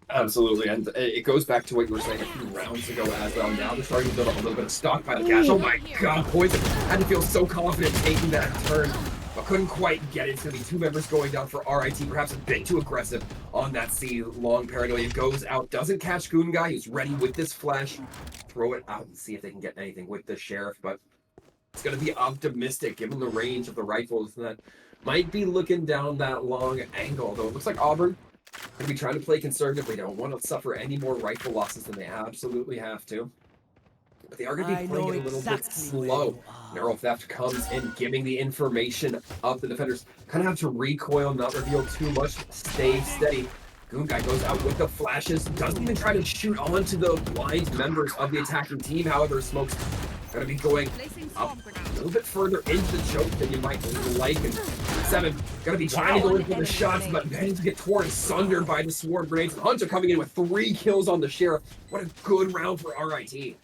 Absolutely, and it goes back to what you were saying a few rounds ago as well. Now they're starting to build up a little bit of stockpile cash. Oh my god, Poison had to feel so confident taking that turn, but couldn't quite get it. It's going to be 2 members going down for RIT, perhaps a bit too aggressive on that C. Long Paranoia goes out, doesn't catch Goonguy, who's ready with this flash. Throw it out and see if they can get anything with the Sheriff, but it's going to be optimistic given the range of the rifles that might be looking down that long angle, though it looks like Auburn going to be trying to play conservatively. They don't want to suffer any more rifle losses than they absolutely have to. But they are going to be playing it a little bit slow. Neural Theft comes in, giving the information of the defenders. Kind of have to recoil, not reveal too much, stay steady. Goonguy goes out with the flashes, doesn't even try to shoot onto the blind members of the attacking team. However, Smoke's going to be going up a little bit further into the choke than you might like. And Seven going to be trying to go in for the shots, but managing to get torn asunder by the swarm grenades. Hunter coming in with 3 kills on the Sheriff. What a good round for RIT.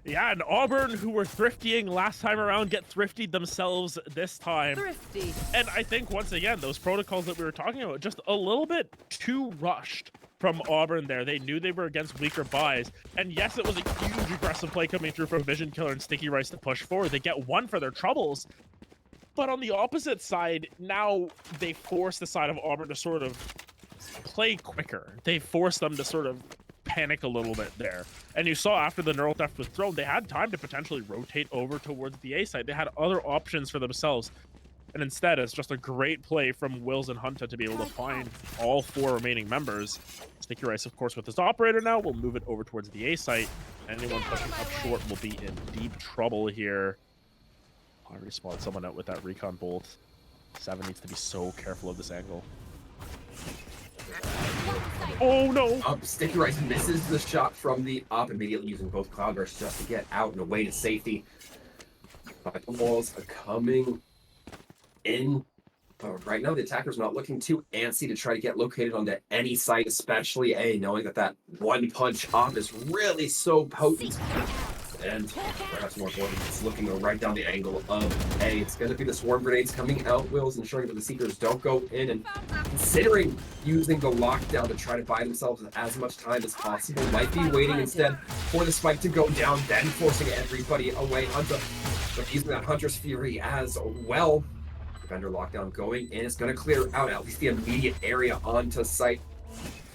Yeah, and Auburn, who were thriftying last time around, get thriftied themselves this time. Thrifty. And I think, once again, those protocols that we were talking about, just a little bit too rushed from Auburn there. They knew they were against weaker buys. And yes, it was a huge aggressive play coming through from Vision Killer and Sticky Rice to push forward. They get 1 for their troubles. But on the opposite side, now they force the side of Auburn to sort of play quicker. They force them to sort of panic a little bit there. And you saw after the Neural Theft was thrown, they had time to potentially rotate over towards the A side. They had other options for themselves. And instead, it's just a great play from Wills and Hunter to be able to find all 4 remaining members. Sticky Rice, of course, with his operator now, will move it over towards the A site. Anyone pushing up short will be in deep trouble here. I already spawned someone out with that recon bolt. 7 needs to be so careful of this angle. Oh no! Sticky Rice misses the shot from the up, immediately using both Cloud Bursts just to get out and away to safety. But the walls are coming in. But right now, the attacker's not looking too antsy to try to get located onto any site, especially A, knowing that that 1 punch up is really so potent. And perhaps more important, it's looking right down the angle of A. It's going to be the swarm grenades coming out, Wills, ensuring that the Seekers don't go in, and considering using the lockdown to try to buy themselves as much time as possible. Might be waiting instead for the spike to go down, then forcing everybody away. Hunter, but using that Hunter's Fury as well. Defender lockdown going in. It's going to clear out at least the immediate area onto site.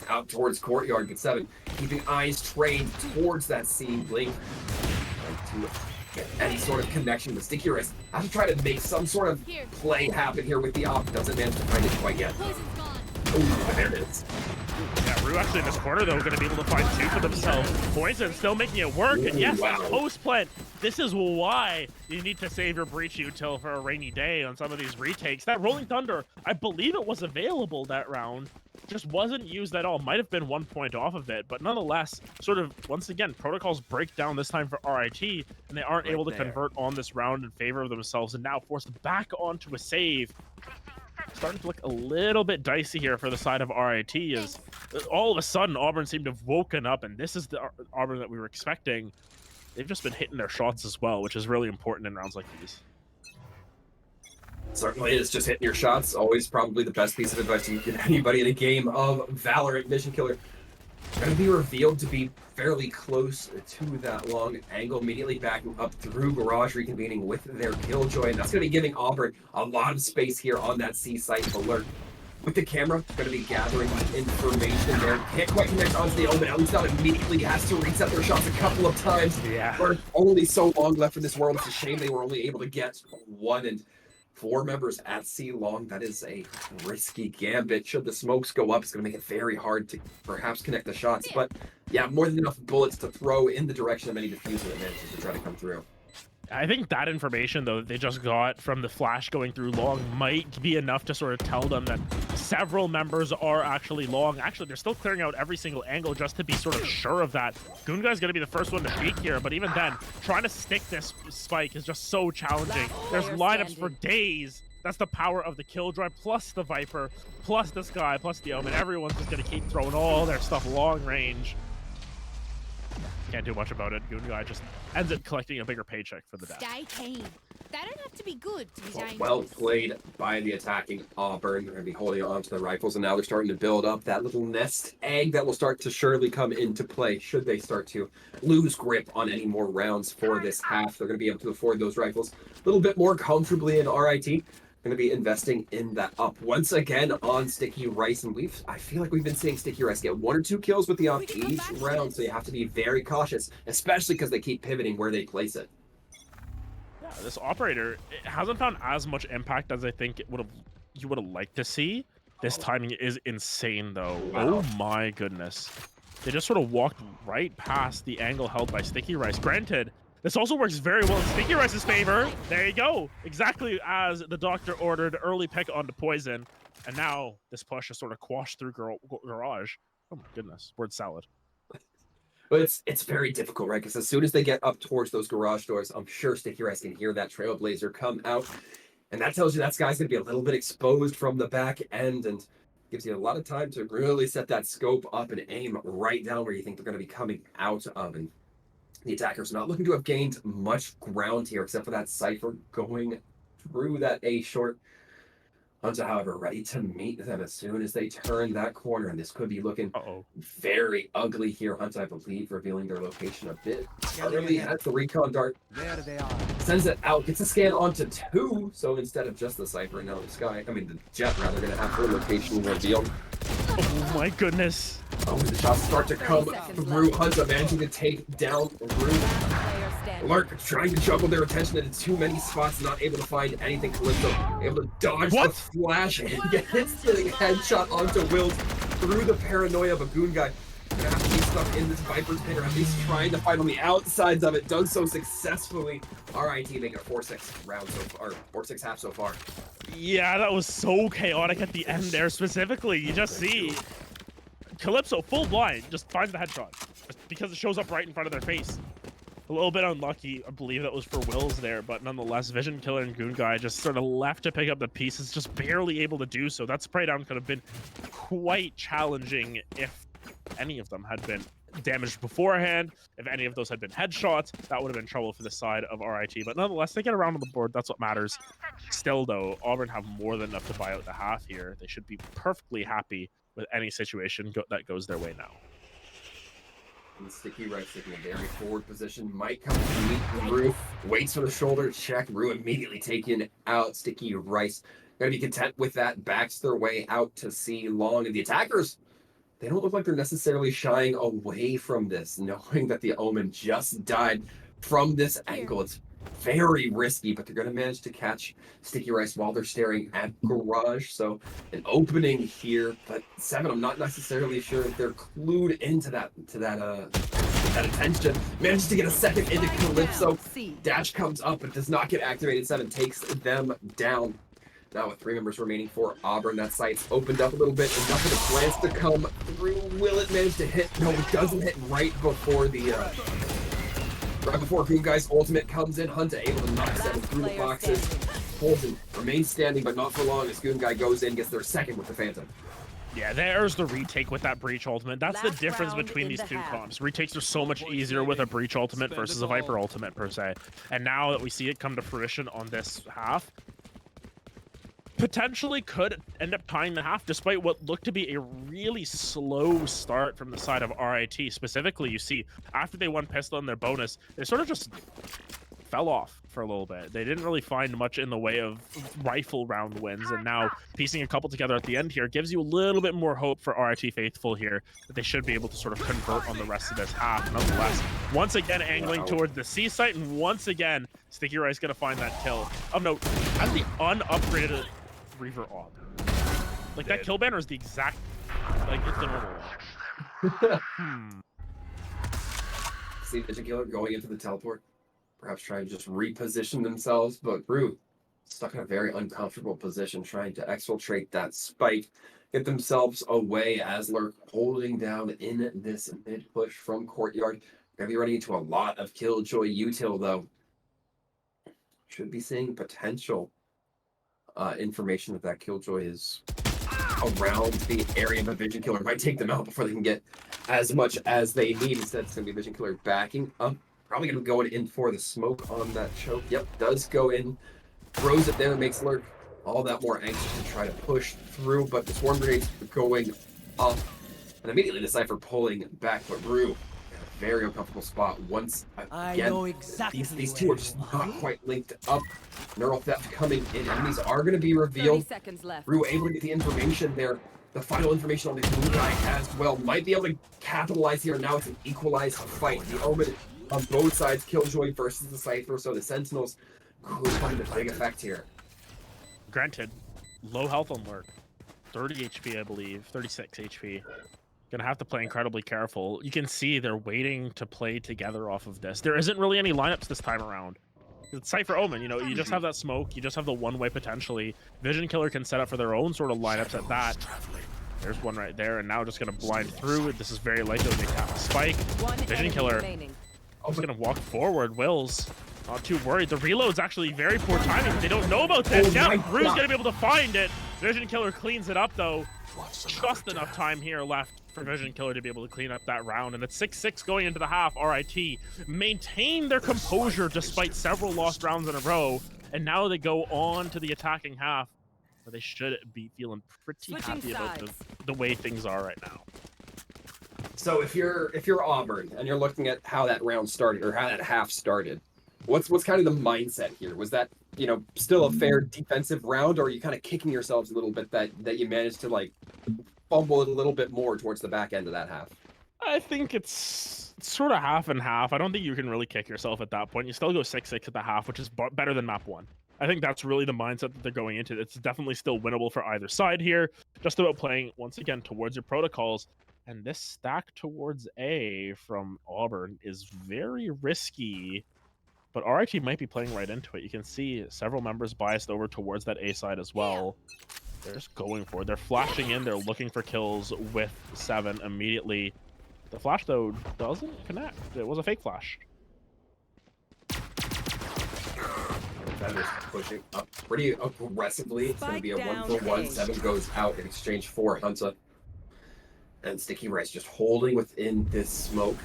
Out towards Courtyard, but 7 keeping eyes trained towards that scene. Blink to get any sort of connection with Sticky Rice. Have to try to make some sort of play happen here with the op. Doesn't manage to find it quite yet. Oh, there it is. Yeah, Rue actually in this corner, though, going to be able to find 2 for themselves. Poison still making it work, and yes, post-plant. This is why you need to save your breach util for a rainy day on some of these retakes. That Rolling Thunder, I believe it was available that round, just wasn't used at all. Might have been 1 point off of it, but nonetheless, sort of, once again, protocols break down this time for RIT, and they aren't able to convert on this round in favor of themselves, and now forced back onto a save. starting to look a little bit dicey here for the side of RIT. Is all of a sudden Auburn seemed to have woken up, and this is the Auburn that we were expecting. They've just been hitting their shots as well, which is really important in rounds like these. Certainly is. Just hitting your shots. Always probably the best piece of advice you can give anybody in a game of Valorant. Mission Killer going to be revealed to be fairly close to that long angle, immediately backing up through Garage, reconvening with their Killjoy, and that's going to be giving Auburn a lot of space here on that C site alert. With the camera, going to be gathering information there. Can't quite connect onto the Omen. At least not immediately. Has to reset their shots a couple of times. Yeah. There's only so long left in this world. It's a shame they were only able to get 1 and 4 members at C long. That is a risky gambit. Should the smokes go up, it's going to make it very hard to perhaps connect the shots. But yeah, more than enough bullets to throw in the direction of any diffuser that manages to try to come through. I think that information, though, that they just got from the flash going through long might be enough to sort of tell them that several members are actually long. Actually, they're still clearing out every single angle just to be sort of sure of that. Goonguy's going to be the first one to peek here, but even then, trying to stick this spike is just so challenging. There's lineups for days. That's the power of the Killjoy, plus the Viper, plus this guy, plus the Omen. Everyone's just going to keep throwing all their stuff long range. Can't do much about it. Goonguy just ends up collecting a bigger paycheck for the death. Stay keen. They don't have to be good to be dangerous. Well played by the attacking Auburn. They're going to be holding on to the rifles, and now they're starting to build up that little nest egg that will start to surely come into play should they start to lose grip on any more rounds for this half. They're going to be able to afford those rifles a little bit more comfortably in RIT. Going to be investing in that up once again on Sticky Rice, and I feel like we've been seeing Sticky Rice get 1 or 2 kills with the op each round, so you have to be very cautious, especially because they keep pivoting where they place it. Yeah, this operator, it hasn't found as much impact as I think you would have liked to see. This timing is insane, though. Wow. Oh my goodness! They just sort of walked right past the angle held by Sticky Rice. Granted, this also works very well in Sticky Rice's favor. There you go. Exactly as the doctor ordered, early pick onto Poison. And now this push is sort of quashed through Garage. Oh my goodness, word salad. But it's very difficult, right? Because as soon as they get up towards those garage doors, I'm sure Sticky Rice can hear that Trailblazer come out. And that tells you that guy's going to be a little bit exposed from the back end, and gives you a lot of time to really set that scope up and aim right down where you think they're going to be coming out of. And the attackers not looking to have gained much ground here, except for that Cypher going through that A short. Hunter, however, ready to meet them as soon as they turn that corner, and this could be looking very ugly here. Hunter, I believe, revealing their location a bit early as the recon dart There they are. sends it out, gets a scan onto 2, so instead of just the Cypher, now the Jet rather, going to have her location revealed. Oh my goodness. Oh, the shots start to come through. Hunter managing to take down Rue. Lurk trying to juggle their attention into too many spots, not able to find anything. Calypso able to dodge the flash and get instantly headshot onto Wills through the paranoia of a Goonguy. Gonna have to be stuck in this Viper's pit, or at least trying to fight on the outsides of it. Does so successfully. RIT making a 4-6 round so far, or 4-6 half so far. Yeah, that was so chaotic at the end there. Specifically, you just see Calypso full blind just finds the headshot just because it shows up right in front of their face. A little bit unlucky, I believe that was for Wills there, but nonetheless, Vision Killer and Goonguy just sort of left to pick up the pieces, just barely able to do so. That spray down could have been quite challenging if any of them had been damaged beforehand. If any of those had been headshots, that would have been trouble for the side of RIT. But nonetheless, they get around on the board. That's what matters. Still, though, Auburn have more than enough to buy out the half here. They should be perfectly happy with any situation that goes their way now. And Sticky Rice taking a very forward position. Might come to meet Rue. Waits for the shoulder check. Rue immediately taken out. Sticky Rice going to be content with that. Backs their way out to C long. And the attackers, they don't look like they're necessarily shying away from this, knowing that the Omen just died from this angle. It's very risky, but they're going to manage to catch Sticky Rice while they're staring at Garage. So an opening here, but 7, I'm not necessarily sure if they're clued into that attention. Manages to get a second into Calypso. Dash comes up, but does not get activated. 7 takes them down. Now with 3 members remaining for Auburn, that site's opened up a little bit. Enough for the plants to come through. Will it manage to hit? No, it doesn't hit right before the Goonguy's ultimate comes in. Hunter able to knock 7 through the boxes. holds and remains standing, but not for long as Goon Guy goes in, gets their second with the Phantom. Yeah, there's the retake with that breach ultimate. That's the Last difference round between in these the two half. comps. Retakes are so much easier with a breach ultimate versus a Viper ultimate per se. And now that we see it come to fruition on this half, potentially could end up tying the half despite what looked to be a really slow start from the side of RIT. Specifically, you see, after they won pistol in their bonus, they sort of just fell off for a little bit. They didn't really find much in the way of rifle round wins, and now piecing a couple together at the end here gives you a little bit more hope for RIT faithful here that they should be able to sort of convert on the rest of this half. Nonetheless, once again angling towards the C site, and once again Sticky Rice gonna find that kill. Of note, as the unupgraded Reaver Aub. Like that kill banner is the exact, like it's the normal one. See Vision Killer going into the teleport, perhaps trying to just reposition themselves, but Brew stuck in a very uncomfortable position, trying to exfiltrate that spike, get themselves away as Lurk holding down in this mid push from Courtyard. Gonna be running into a lot of Killjoy util though. Should be seeing potential information that Killjoy is around the area, but Vision Killer might take them out before they can get as much as they need. Instead, it's going to be Vision Killer backing up. Probably going to go in for the smoke on that choke. Yep, does go in. Throws it there, makes Lurk all that more anxious to try to push through, but the Swarm Grenade's going up. And immediately the Cypher pulling back, but Brew very uncomfortable spot once again. I know exactly These two are just not quite linked up. Neural Theft coming in. Enemies are going to be revealed. 30 seconds left. Brew able to get the information there. The final information on the Blue Guy as well. Might be able to capitalize here. Now it's an equalized fight. The Omen on both sides. Killjoy versus the Cypher. So the Sentinels could find a big effect here. Granted, low health on Lurk. 30 HP, I believe. 36 HP. Gonna have to play incredibly careful. You can see they're waiting to play together off of this. There isn't really any lineups this time around. It's Cypher Omen, you know, you just have that smoke, you just have the one-way potentially. Vision Killer can set up for their own sort of lineups at that. There's one right there, and now just gonna blind through. This is very likely when they tap a spike. Vision Killer just gonna walk forward. Wills not too worried. The reload's actually very poor timing. They don't know about this. Yeah, Brew's gonna be able to find it. Vision Killer cleans it up though. Just enough time here left for Vision Killer to be able to clean up that round, and it's 6-6 going into the half. RIT maintain their composure despite several lost rounds in a row, and now they go on to the attacking half, where they should be feeling pretty happy about the way things are right now. So if you're Auburn and you're looking at how that round started or how that half started, what's kind of the mindset here? Was that, you know, still a fair defensive round, or are you kind of kicking yourselves a little bit that you managed to like fumble it a little bit more towards the back end of that half? I think it's sort of half and half. I don't think you can really kick yourself at that point. You still go 6-6 at the half, which is better than map 1. I think that's really the mindset that they're going into. It's definitely still winnable for either side here. Just about playing, once again, towards your protocols. And this stack towards A from Auburn is very risky, but RIT might be playing right into it. You can see several members biased over towards that A side as well. They're just going for it. They're flashing in. They're looking for kills with 7 immediately. The flash, though, doesn't connect. It was a fake flash. That is pushing up pretty aggressively. It's going to be a 1-for-1. 7 goes out in exchange for Hunter. And Sticky Rice just holding within this smoke.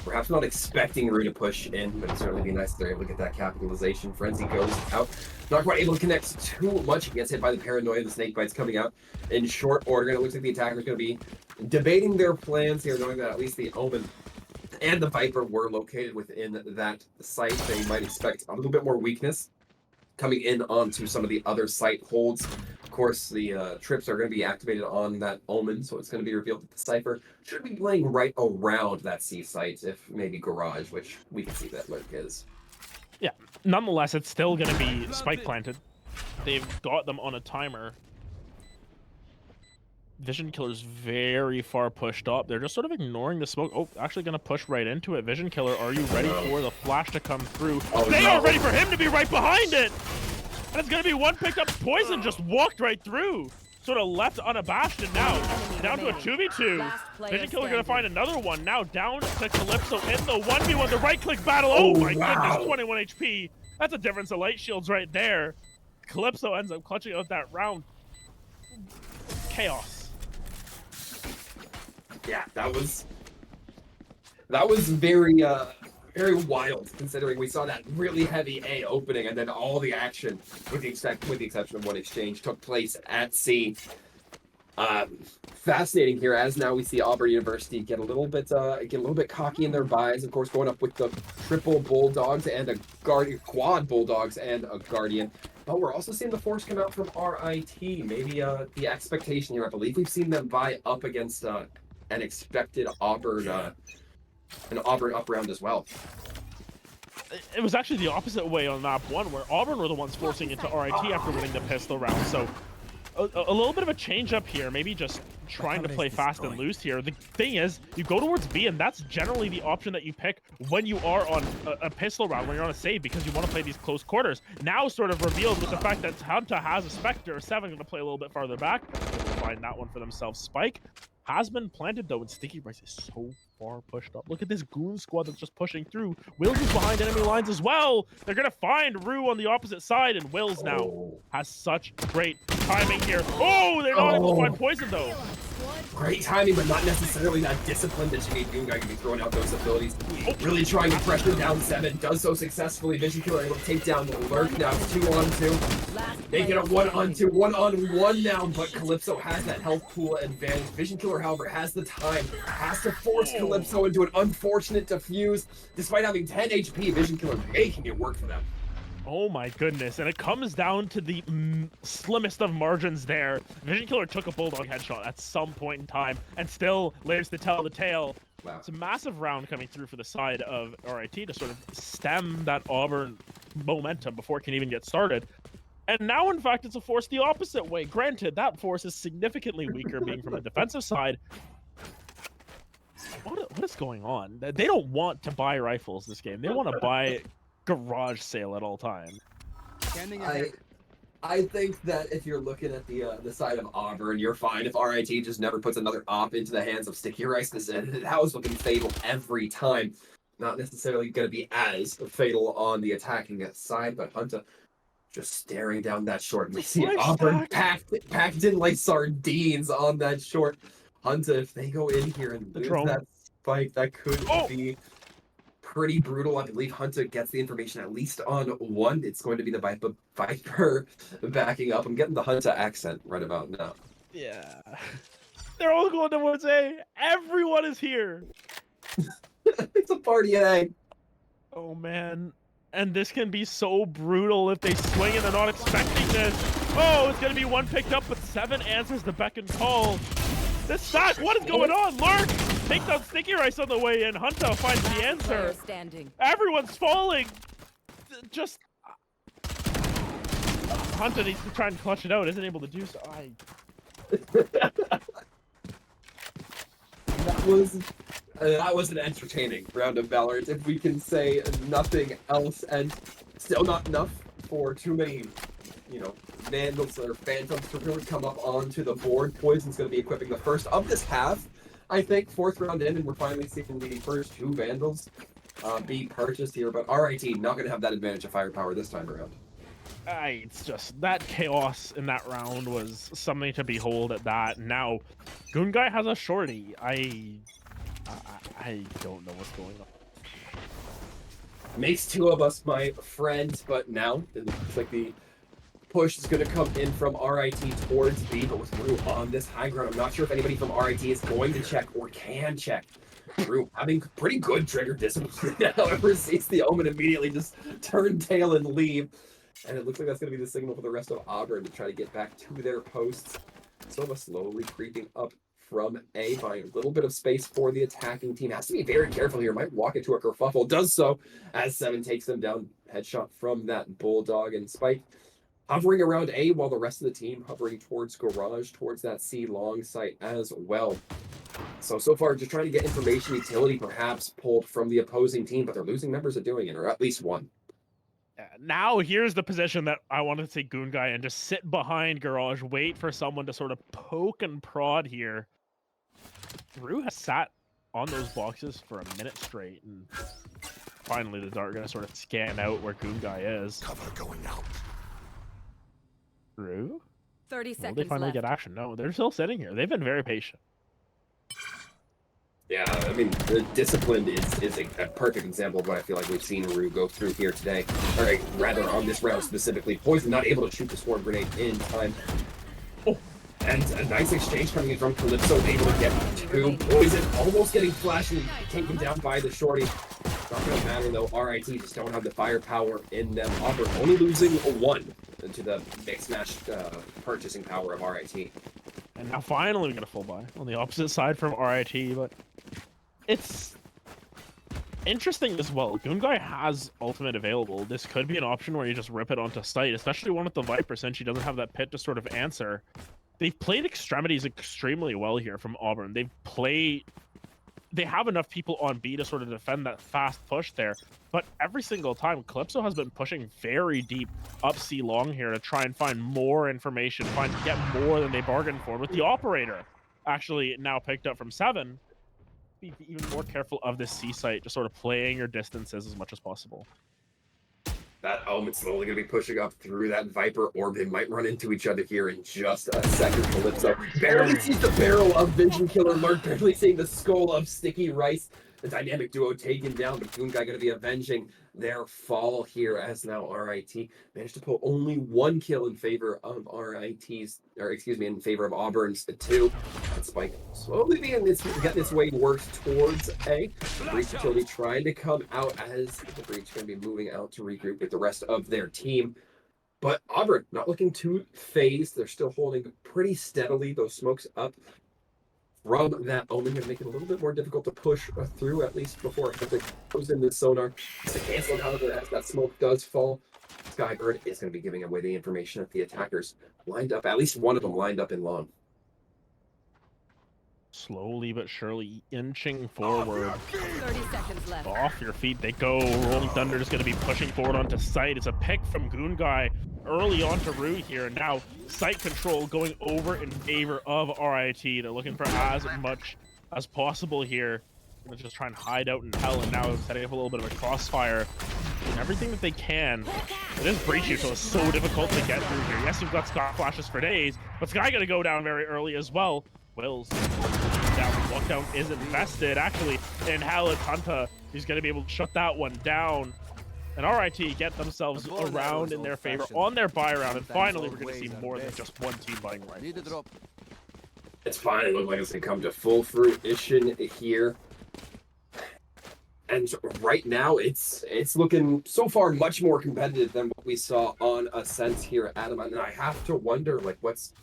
Perhaps not expecting Rue to push in, but it'd certainly be nice if they're able to get that capitalization. Frenzy goes out. Not quite able to connect too much. He gets hit by the paranoia. The snake bites coming out in short order. And it looks like the attacker's going to be debating their plans here, knowing that at least the Omen and the Viper were located within that site. They might expect a little bit more weakness coming in onto some of the other site holds. Of course, the trips are going to be activated on that Omen, so it's going to be revealed that the Cypher should be playing right around that C site, if maybe Garage, which we can see that Lurk is. Yeah, nonetheless, it's still going to be spike planted. They've got them on a timer. Vision Killer's very far pushed up. They're just sort of ignoring the smoke. Oh, actually going to push right into it. Vision Killer, are you ready for the flash to come through? They are ready for him to be right behind it! And it's going to be one picked up. Poison just walked right through. Sort of left unabashed, and now down to a 2v2. Vision Killer going to find another one. Now down to Calypso in the 1v1. The right click battle. Oh my goodness, 21 HP. That's a difference of light shields right there. Calypso ends up clutching out that round. Chaos. Yeah, that was very very wild, considering we saw that really heavy A opening, and then all the action, with the exception of one exchange, took place at C. Fascinating here, as now we see Auburn University get a little bit cocky in their buys. Of course, going up with the triple Bulldogs and a quad Bulldogs and a Guardian. But we're also seeing the force come out from RIT. Maybe the expectation here. I believe we've seen them buy up against an expected Auburn, an Auburn up round as well. It was actually the opposite way on map 1, where Auburn were the ones forcing into RIT after winning the pistol round. So a little bit of a change up here, maybe just trying to play fast and loose here. The thing is, you go towards B, and that's generally the option that you pick when you are on a pistol round, when you're on a save, because you want to play these close quarters. Now sort of revealed with the fact that Hunter has a Spectre, 7 going to play a little bit farther back. Able to find that one for themselves. Spike has been planted, though, and Sticky Rice is so far pushed up. Look at this goon squad that's just pushing through. Wills is behind enemy lines as well. They're going to find Rue on the opposite side, and Wills now has such great timing here. Oh, they're not able to find Poison, though. Great timing, but not necessarily that discipline that you need. Goonguy can be throwing out those abilities. Really trying to pressure down 7. Does so successfully. Vision Killer able to take down the Lurk. Now it's 2-on-2. They get a 1-on-2. 1-on-1 now, but Calypso has that health pool advantage. Vision Killer, however, has the time. Has to force Calypso into an unfortunate defuse. Despite having 10 HP, Vision Killer making it work for them. Oh my goodness, and it comes down to the slimmest of margins there. Vision Killer took a Bulldog headshot at some point in time and still lives to tell the tale. Wow. It's a massive round coming through for the side of RIT to sort of stem that Auburn momentum before it can even get started. And now, in fact, it's a force the opposite way. Granted, that force is significantly weaker being from a defensive side. What is going on? They don't want to buy rifles this game. They want to buy garage sale at all times. I think that if you're looking at the side of Auburn, you're fine if RIT just never puts another op into the hands of Sticky Rice. That was looking fatal every time. Not necessarily going to be as fatal on the attacking side, but Hunter just staring down that short. We see Auburn packed in like sardines on that short. Hunter, if they go in here and lose that spike, that could be pretty brutal. I believe Hunter gets the information at least on 1. It's going to be the Viper backing up. I'm getting the Hunter accent right about now. Yeah. They're all going towards A. Everyone is here. It's a party at A. Oh, man. And this can be so brutal if they swing and they're not expecting this. Oh, it's going to be 1 picked up, but 7 answers the beck and call. This stack, what is going on? Lurk takes out Sticky Rice on the way in. Hunter finds the answer. Everyone's falling. Just Hunter needs to try and clutch it out. Isn't able to do so. That was an entertaining round of Valorant, if we can say nothing else, and still not enough for too many, Vandals or Phantoms to really come up onto the board. Poison's going to be equipping the first of this half, I think, 4th round in, and we're finally seeing the first 2 Vandals be purchased here, but RIT not going to have that advantage of firepower this time around. It's just that chaos in that round was something to behold at that. Now, Goonguy has a shorty. I don't know what's going on. Makes 2 of us, my friends, but now it looks like the push is going to come in from RIT towards B, but with Rue on this high ground, I'm not sure if anybody from RIT is going to check or can check. Rue having pretty good trigger discipline, however, sees the Omen immediately just turn tail and leave. And it looks like that's going to be the signal for the rest of Auburn to try to get back to their posts. Sova slowly creeping up from A, buying a little bit of space for the attacking team. Has to be very careful here. Might walk into a kerfuffle. Does so as 7 takes them down. Headshot from that Bulldog, and Spike hovering around A while the rest of the team hovering towards Garage, towards that C long site as well. So far, just trying to get information utility perhaps pulled from the opposing team, but they're losing members of doing it, or at least 1. Now here's the position that I wanted to take Goonguy and just sit behind Garage, wait for someone to sort of poke and prod here. Rue has sat on those boxes for a minute straight, and finally the dart gonna sort of scan out where Goonguy is. Cover going out. Rue? 30 Will seconds they finally left. get action? No, they're still sitting here. They've been very patient. Yeah, I mean, the discipline is a perfect example of what I feel like we've seen Rue go through here today. Or rather, on this round specifically. Poison not able to shoot the swarm grenade in time. Oh, and a nice exchange coming in from Calypso, able to get two. Poison almost getting flashed and taken down by the shorty. Not going to matter, though. RIT just don't have the firepower in them. Auburn only losing one to the mixed match purchasing power of RIT. And now finally we get a full buy on the opposite side from RIT, but it's interesting as well. Goonguy has ultimate available. This could be an option where you just rip it onto site, especially one with the Viper, since she doesn't have that pit to sort of answer. They've played extremities extremely well here from Auburn. They have enough people on B to sort of defend that fast push there, but every single time, Calypso has been pushing very deep up C long here to try and find more information, get more than they bargained for, with the operator actually now picked up from 7. Be even more careful of this C site, just sort of playing your distances as much as possible. That Omen's slowly going to be pushing up through that Viper orb. They might run into each other here in just a second. Calypso barely sees the barrel of Vision Killer Lurk, barely seeing the skull of Sticky Rice. The dynamic duo taken down, but Goonguy going to be avenging their fall here as now RIT managed to pull only 1 kill in favor of in favor of Auburn's 2. That Spike slowly getting its way worked towards A. The Breach utility trying to come out as the Breach going to be moving out to regroup with the rest of their team. But Auburn not looking too phased. They're still holding pretty steadily. Those smokes up from that Omen going to make it a little bit more difficult to push through, at least before it goes in the sonar. It's a cancel, however, as that smoke does fall. Skybird is going to be giving away the information that the attackers lined up, at least one of them lined up in long. Slowly but surely inching forward. 30 seconds left. Off your feet they go. Rolling Thunder is going to be pushing forward onto site. It's a pick from Goonguy early on to Rue here. Now site control going over in favor of RIT. They're looking for as much as possible here. Gonna just try and hide out in hell, and now setting up a little bit of a crossfire. And everything that they can. This breach util is so difficult to get through here. Yes, you've got Scott flashes for days, but Sky gonna go down very early as well. Wills down. Lockdown is invested actually in Halid Hunter. He's going to be able to shut that one down. And RIT get themselves around in their favor on their buy round. And finally, we're going to see more than just one team buying rifles. It's finally looking like it's going to come to full fruition here. And right now, it's looking so far much more competitive than what we saw on Ascent here, Adam. And I have to wonder, like, what's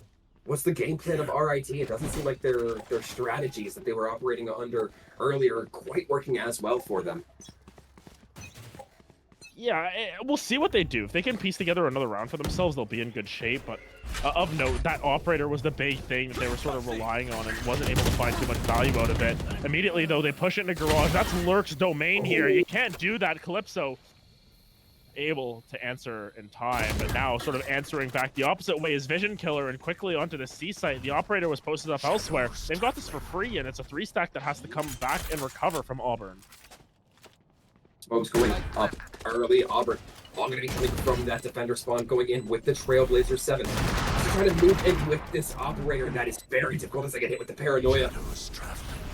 the game plan of RIT? It doesn't seem like their strategies that they were operating under earlier are quite working as well for them. Yeah, we'll see what they do. If they can piece together another round for themselves, they'll be in good shape. But of note, that operator was the big thing that they were sort of relying on and wasn't able to find too much value out of it. Immediately, though, they push it into Garage. That's Lurk's domain here. You can't do that. Calypso able to answer in time, but now sort of answering back the opposite way is Vision Killer, and quickly onto the C site. The operator was posted up elsewhere. They've got this for free, and it's a 3-stack that has to come back and recover from Auburn. Smokes going up early. Auburn all going to be coming from that defender spawn, going in with the Trailblazer 7. Just trying to move in with this operator, and that is very difficult as I get hit with the paranoia.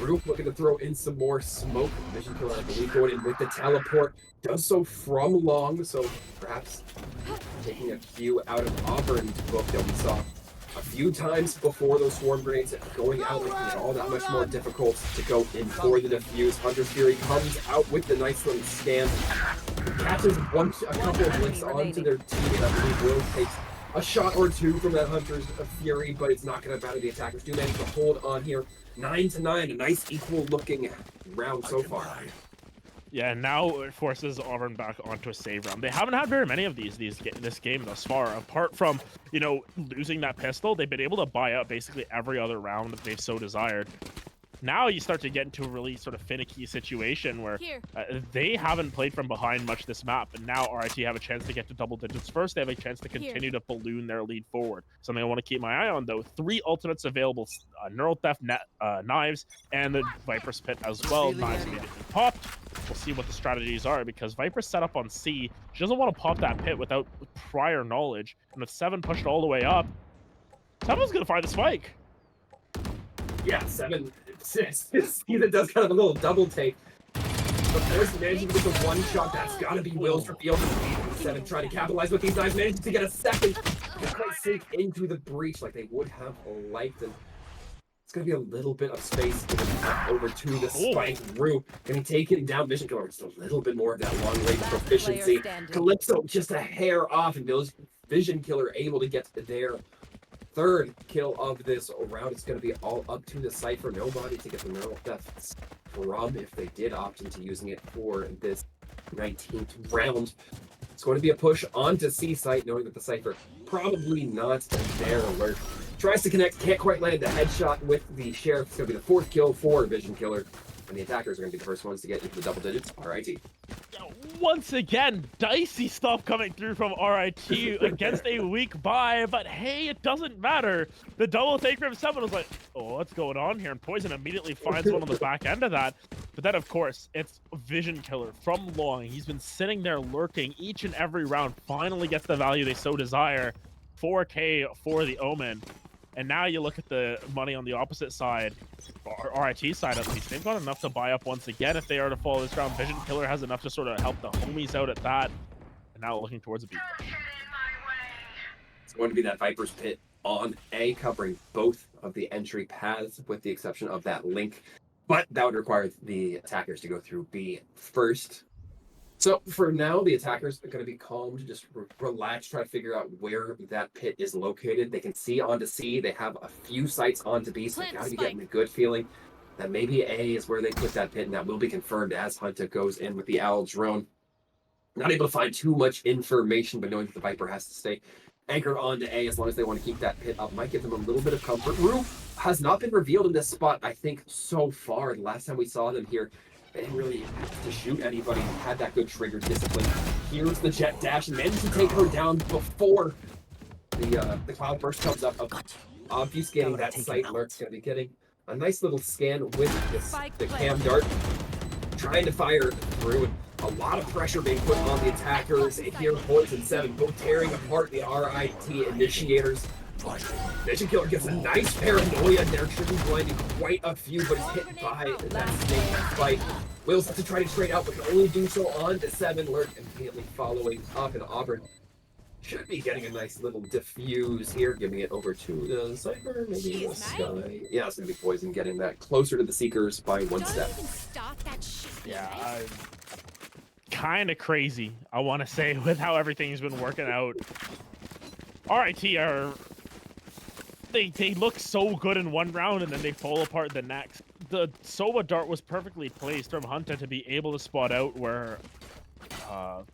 Roof looking to throw in some more smoke. Vision Killer, I believe, going in with the teleport. Does so from long, so perhaps taking a cue out of Auburn's book that we saw a few times before those swarm grenades going out, making it all that much more difficult to go in for the defuse. Hunter's Fury comes out with the nice little scam, catches a couple of blinks onto their team, and I believe Will takes a shot or two from that Hunter's Fury, but it's not going to matter. The attackers do manage to hold on here. 9-9, a nice equal looking round so far. Yeah, and now it forces Auburn back onto a save round. They haven't had very many of this game thus far. Apart from, losing that pistol, they've been able to buy out basically every other round that they've so desired. now you start to get into a really sort of finicky situation where Here. they haven't played from behind much this map, and now RIT have a chance to get to double digits first. They have a chance to continue to balloon their lead forward. Something I want to keep my eye on, though, 3 ultimates available, Neural Theft, Knives, and the Viper's Pit as well. Knives immediately popped. We'll see what the strategies are, because Viper's set up on C. She doesn't want to pop that pit without prior knowledge, and with 7 pushed all the way up, 7's going to find the spike. Yeah, 7, 6. Season does kind of a little double take. But Force managing to get the one shot. That's got to be Will's revealed. 7 trying to capitalize with these knives, managing to get a second. Not quite sink into the breach like they would have liked. And it's going to be a little bit of space over to the spike. Rue going to take it down. Vision Killer just a little bit more of that long range proficiency. Calypso just a hair off, and Vision Killer able to get there. 3rd kill of this round. It's going to be all up to the Cypher. Nobody to get the neural thefts from if they did opt into using it for this 19th round. It's going to be a push onto C site, knowing that the Cypher probably not there. Alert tries to connect, can't quite land the headshot with the Sheriff. It's going to be the 4th kill for Vision Killer, and the attackers are going to be the first ones to get into the double digits. RIT. Once again, dicey stuff coming through from RIT against a weak buy, but hey, it doesn't matter. The double take from 7 was like, oh, what's going on here? And Poison immediately finds one on the back end of that. But then, of course, it's Vision Killer from long. He's been sitting there lurking each and every round, finally gets the value they so desire. 4K for the Omen. And now you look at the money on the opposite side, RIT side at least. They've got enough to buy up once again if they are to follow this round. Vision Killer has enough to sort of help the homies out at that. And now looking towards a B push. It's going to be that Viper's Pit on A, covering both of the entry paths with the exception of that link. But that would require the attackers to go through B first. So for now, the attackers are going to be calm, just relax, try to figure out where that pit is located. They can see onto C. They have a few sites onto B, so they got to be getting a good feeling that maybe A is where they put that pit, and that will be confirmed as Hunta goes in with the Owl drone. Not able to find too much information, but knowing that the Viper has to stay anchored onto A as long as they want to keep that pit up might give them a little bit of comfort. Rue has not been revealed in this spot, I think, so far. The last time we saw them here, they didn't really have to shoot anybody, had that good trigger discipline. Here's the jet dash, and managed to take her down before the cloud burst comes up, obfuscating that site. Lurk's going to be getting a nice little scan with this, the cam dart, trying to fire through, and a lot of pressure being put on the attackers. Here, Poison 7 both tearing apart the RIT initiators. Vision Killer gets a nice paranoia there, triggering blinding quite a few, but is hit by that snake fight. Wills to try to trade out, but can only do so on to 7. Lurk immediately following up, and Auburn should be getting a nice little diffuse here, giving it over to the Cypher, maybe the Sky. Yeah, it's going to be Poison getting that closer to the Seekers by 1 step. Yeah, kind of crazy, I want to say, with how everything's been working out. RIT are... They look so good in one round and then they fall apart the next. The Sova dart was perfectly placed from Hunter to be able to spot out where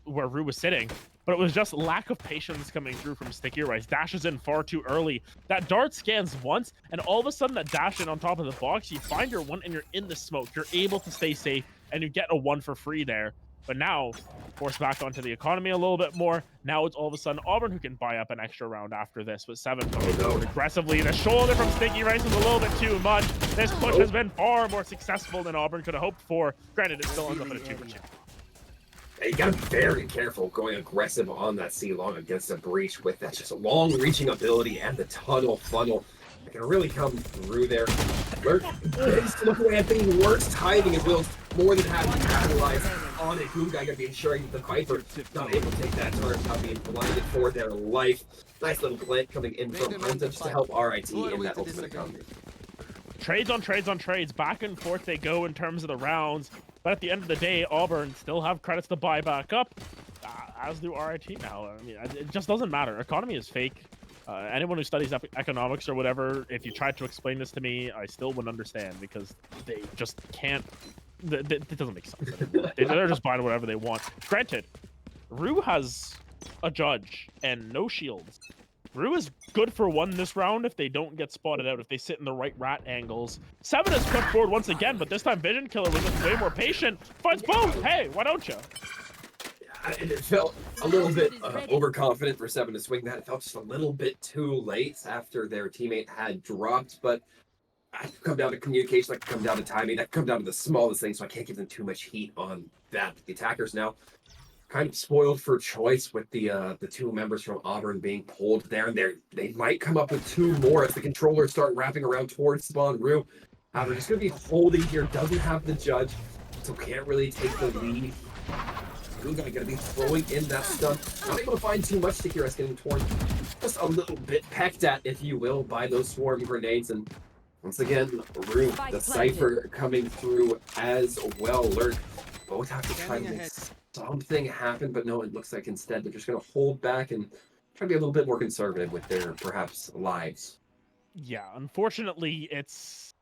Rue was sitting, but it was just lack of patience coming through from Sticky Rice. Dashes in far too early. That dart scans once, and all of a sudden that dash in on top of the box, you find your 1 and you're in the smoke. You're able to stay safe and you get a 1 for free there. But now, forced back onto the economy a little bit more. Now it's all of a sudden Auburn who can buy up an extra round after this. But 7 coming forward aggressively. The shoulder from Sticky Rice was a little bit too much. This push has been far more successful than Auburn could have hoped for. Granted, it still ends up in a 2-for-2. You gotta be very careful going aggressive on that C-Long against a breach with that just long reaching ability and the tunnel funnel. It can really come through there. Lurk is looking at being worse, hiding and Will's more than happy to capitalize on it. Guy gonna be ensuring that the Viper not able to take that turret, not being blinded for their life. Nice little plant coming in from Hunter just to help RIT in that ultimate economy. Trades on trades on trades. Back and forth they go in terms of the rounds. But at the end of the day, Auburn still have credits to buy back up, as do RIT now. I mean, it just doesn't matter. Economy is fake. Anyone who studies economics or whatever, if you tried to explain this to me, I still wouldn't understand, because they just can't. It doesn't make sense anymore. They're just buying whatever they want. Granted, Rue has a judge and no shields. Rue is good for one this round if they don't get spotted out, if they sit in the right rat angles. Seven is put forward once again, but this time Vision Killer was just way more patient. Finds both. Hey, why don't you? And it felt a little bit overconfident for Seven to swing that. It felt just a little bit too late after their teammate had dropped, but that could come down to communication, that could come down to timing, that could come down to the smallest things, so I can't give them too much heat on that. The attackers now kind of spoiled for choice with the two members from Auburn being pulled there, and they might come up with two more as the controllers start wrapping around towards Spawn Rue. They're just going to be holding here, doesn't have the judge, so can't really take the lead. Guy going to be throwing in that stuff. Not able to find too much to hear us getting torn just a little bit pecked at, if you will, by those swarm grenades. And once again, Rue, the Cypher coming through as well. Lurk both have to try to make something happen, but no, it looks like instead they're just going to hold back and try to be a little bit more conservative with their, perhaps, lives. Yeah, unfortunately, it's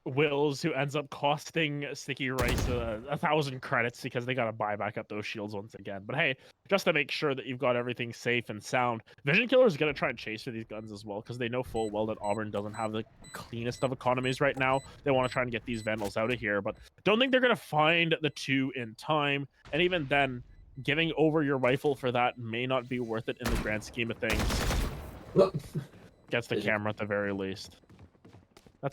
Wills who ends up costing Sticky Rice 1,000 credits because they got to buy back up those shields once again. But hey, just to make sure that you've got everything safe and sound, Vision Killer is going to try and chase for these guns as well because they know full well that Auburn doesn't have the cleanest of economies right now. They want to try and get these Vandals out of here, but don't think they're going to find the two in time. And even then, giving over your rifle for that may not be worth it in the grand scheme of things. Gets the camera at the very least.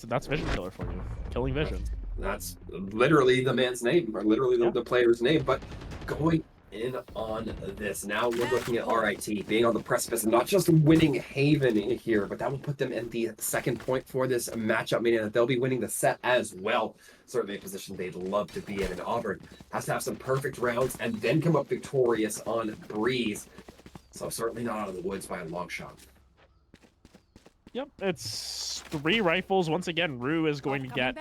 That's Vision Killer for you. Killing Vision. That's literally the man's name, or literally the player's name. But going in on this, now we're looking at RIT being on the precipice and not just winning Haven here, but that will put them in the second point for this matchup, meaning that they'll be winning the set as well. Certainly a position they'd love to be in. And Auburn has to have some perfect rounds and then come up victorious on Breeze. So certainly not out of the woods by a long shot. Yep, it's 3 rifles. Once again, Rue is going to get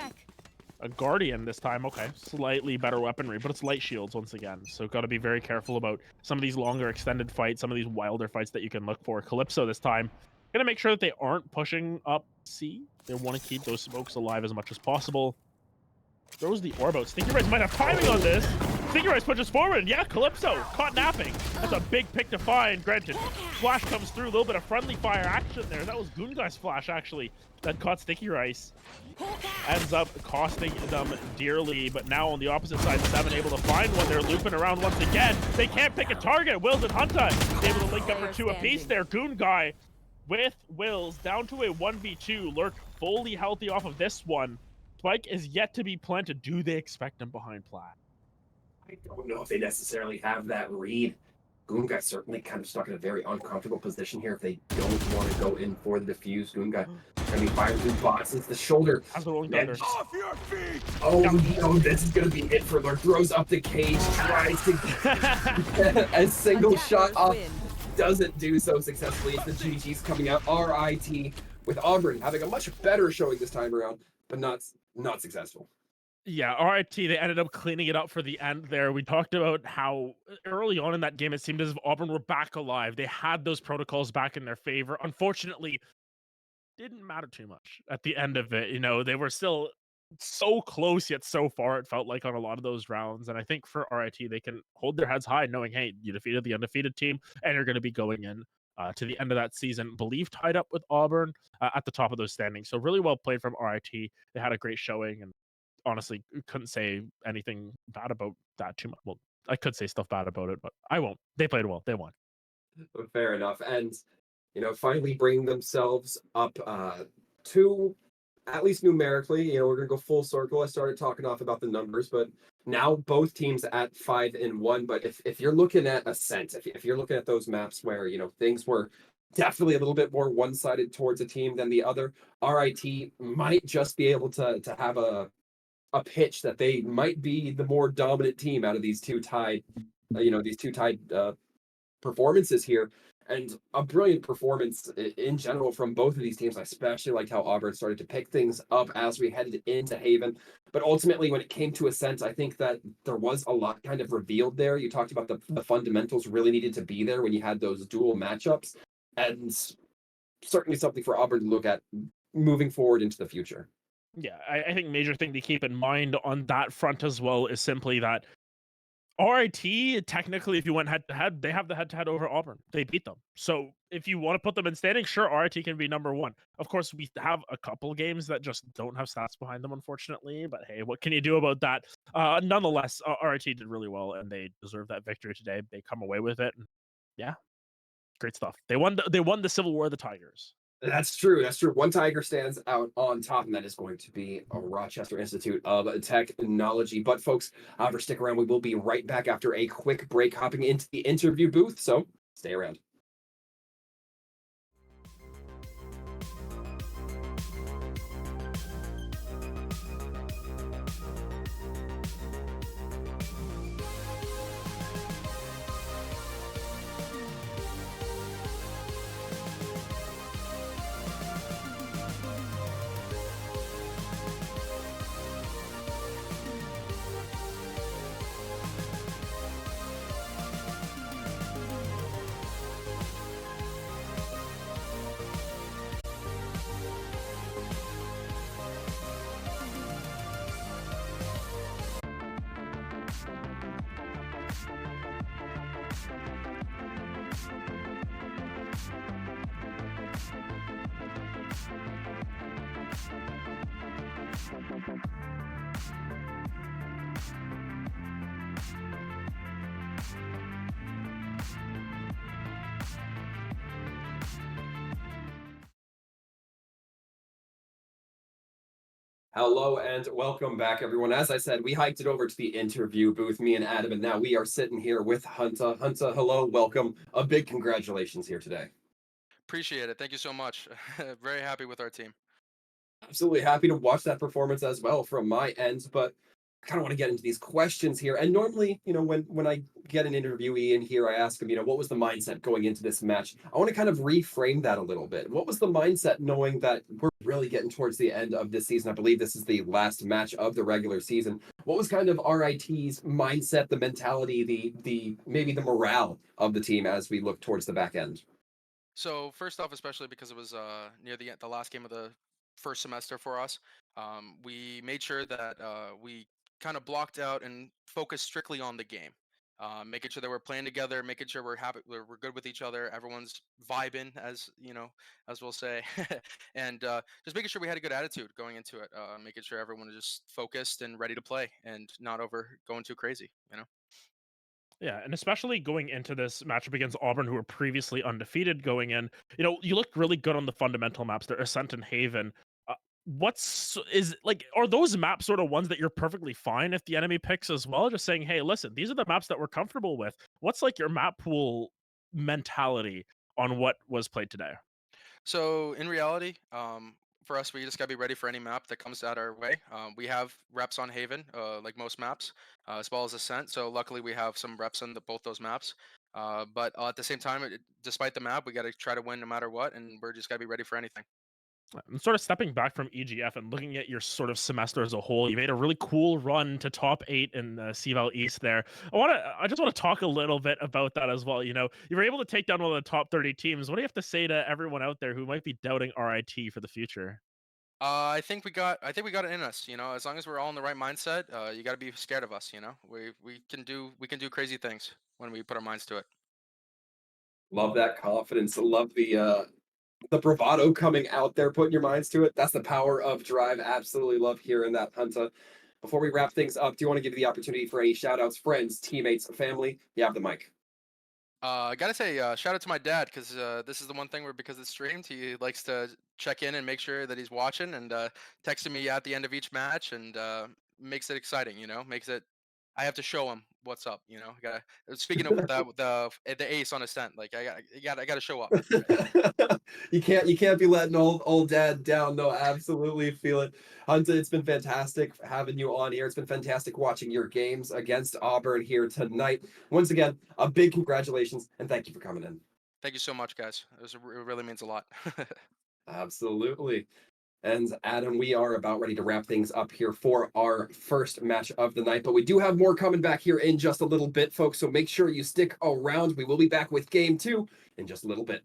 a Guardian this time. Okay, slightly better weaponry, but it's light shields once again. So got to be very careful about some of these longer extended fights, some of these wilder fights that you can look for. Calypso this time, going to make sure that they aren't pushing up C. They want to keep those smokes alive as much as possible. Throws the orb out. Sticky Rice might have timing on this. Sticky Rice pushes forward. Yeah, Calypso caught napping. That's a big pick to find. Granted, flash comes through. A little bit of friendly fire action there. That was Goonguy's flash, actually, that caught Sticky Rice. Ends up costing them dearly. But now on the opposite side, Seven able to find one. They're looping around once again. They can't pick a target. Wills and Hunter able to link up for 2 apiece there. Goonguy with Wills down to a 1v2. Lurk fully healthy off of this one. Spike is yet to be planted. Do they expect him behind plat? I don't know if they necessarily have that read. Goonguy's certainly kind of stuck in a very uncomfortable position here if they don't want to go in for the defuse. Goonguy going to be firing through boxes. The shoulder. How's the rolling thunder? Off your feet! Oh no, this is going to be it for Lurk. Throws up the cage, tries to get a single shot off. Doesn't do so successfully. It's the GG's coming out. RIT with Auburn having a much better showing this time around, but not successful. Yeah, RIT, they ended up cleaning it up for the end there. We talked about how early on in that game, it seemed as if Auburn were back alive. They had those protocols back in their favor. Unfortunately, didn't matter too much at the end of it. You know, they were still so close, yet so far, it felt like on a lot of those rounds. And I think for RIT, they can hold their heads high knowing, hey, you defeated the undefeated team, and you're going to be going in to the end of that season, believe tied up with Auburn at the top of those standings. So really well played from RIT. They had a great showing, and honestly couldn't say anything bad about that too much. Well, I could say stuff bad about it, but I won't. They played well. They won. Fair enough. And, you know, finally bringing themselves up to, at least numerically, you know, we're going to go full circle. I started talking off about the numbers, but now both teams at 5-1. But if you're looking at Ascent, if you're looking at those maps where, you know, things were definitely a little bit more one-sided towards a team than the other, RIT might just be able to have a pitch that they might be the more dominant team out of these two tied, performances here. And a brilliant performance in general from both of these teams. I especially liked how Auburn started to pick things up as we headed into Haven. But ultimately, when it came to Ascent, I think that there was a lot kind of revealed there. You talked about the fundamentals really needed to be there when you had those dual matchups. And certainly something for Auburn to look at moving forward into the future. Yeah, I think major thing to keep in mind on that front as well is simply that RIT, technically, if you went head to head, they have the head to head over Auburn. They beat them. So if you want to put them in standing, sure, RIT can be number one. Of course, we have a couple games that just don't have stats behind them, unfortunately. But hey, what can you do about that? Nonetheless, RIT did really well, and they deserve that victory today. They come away with it. And yeah, great stuff. They won. They won the Civil War of the Tigers. That's true. That's true. One tiger stands out on top, and that is going to be a Rochester Institute of Technology. But folks, stick around. We will be right back after a quick break, hopping into the interview booth. So stay around. Hello and welcome back, everyone. As I said, we hiked it over to the interview booth, me and Adam, and now we are sitting here with Hunter. Hunter, hello, welcome. A big congratulations here today. Appreciate it. Thank you so much. Very happy with our team. Absolutely happy to watch that performance as well from my end, but I kind of want to get into these questions here. And normally, when I get an interviewee in here, I ask them, what was the mindset going into this match? I want to kind of reframe that a little bit. What was the mindset knowing that we're really getting towards the end of this season? I believe this is the last match of the regular season. What was kind of RIT's mindset, the mentality, the maybe the morale of the team as we look towards the back end? So first off, especially because it was near the last game of the first semester for us, we made sure that we kind of blocked out and focused strictly on the game, making sure that we're playing together, making sure we're happy, we're good with each other, everyone's vibing, as as we'll say, and just making sure we had a good attitude going into it, making sure everyone was just focused and ready to play and not going too crazy. Yeah, and especially going into this matchup against Auburn, who were previously undefeated going in, you looked really good on the fundamental maps. They're Ascent and Haven. Are those maps sort of ones that you're perfectly fine if the enemy picks as well? Just saying, hey, listen, these are the maps that we're comfortable with. What's like your map pool mentality on what was played today? So in reality, for us, we just gotta be ready for any map that comes out our way. We have reps on Haven, like most maps, as well as Ascent. So luckily, we have some reps on both those maps. But at the same time, despite the map, we gotta try to win no matter what, and we're just gotta be ready for anything. And sort of stepping back from EGF and looking at your sort of semester as a whole, you made a really cool run to top 8 in the CVAL East there. I just want to talk a little bit about that as well. You were able to take down one of the top 30 teams. What do you have to say to everyone out there who might be doubting RIT for the future? I think we got it in us. As long as we're all in the right mindset, you got to be scared of us. We can do crazy things when we put our minds to it. Love that confidence. Love the bravado coming out there, putting your minds to it. That's the power of drive. Absolutely love hearing that, Hunter. Before we wrap things up, do you want to give the opportunity for any shout outs, friends, teammates, family? You have the mic. I gotta say, shout out to my dad because this is the one thing where because it's streamed, he likes to check in and make sure that he's watching and texting me at the end of each match and makes it exciting. Makes it. I have to show him what's up. Gotta. Speaking of that, the ace on Ascent, like I gotta show up. You can't be letting old dad down. No, absolutely feel it. Hunter, it's been fantastic having you on here. It's been fantastic watching your games against Auburn here tonight. Once again, a big congratulations and thank you for coming in. Thank you so much, guys. It really means a lot. Absolutely. And Adam, we are about ready to wrap things up here for our first match of the night, but we do have more coming back here in just a little bit, folks. So make sure you stick around. We will be back with game 2 in just a little bit.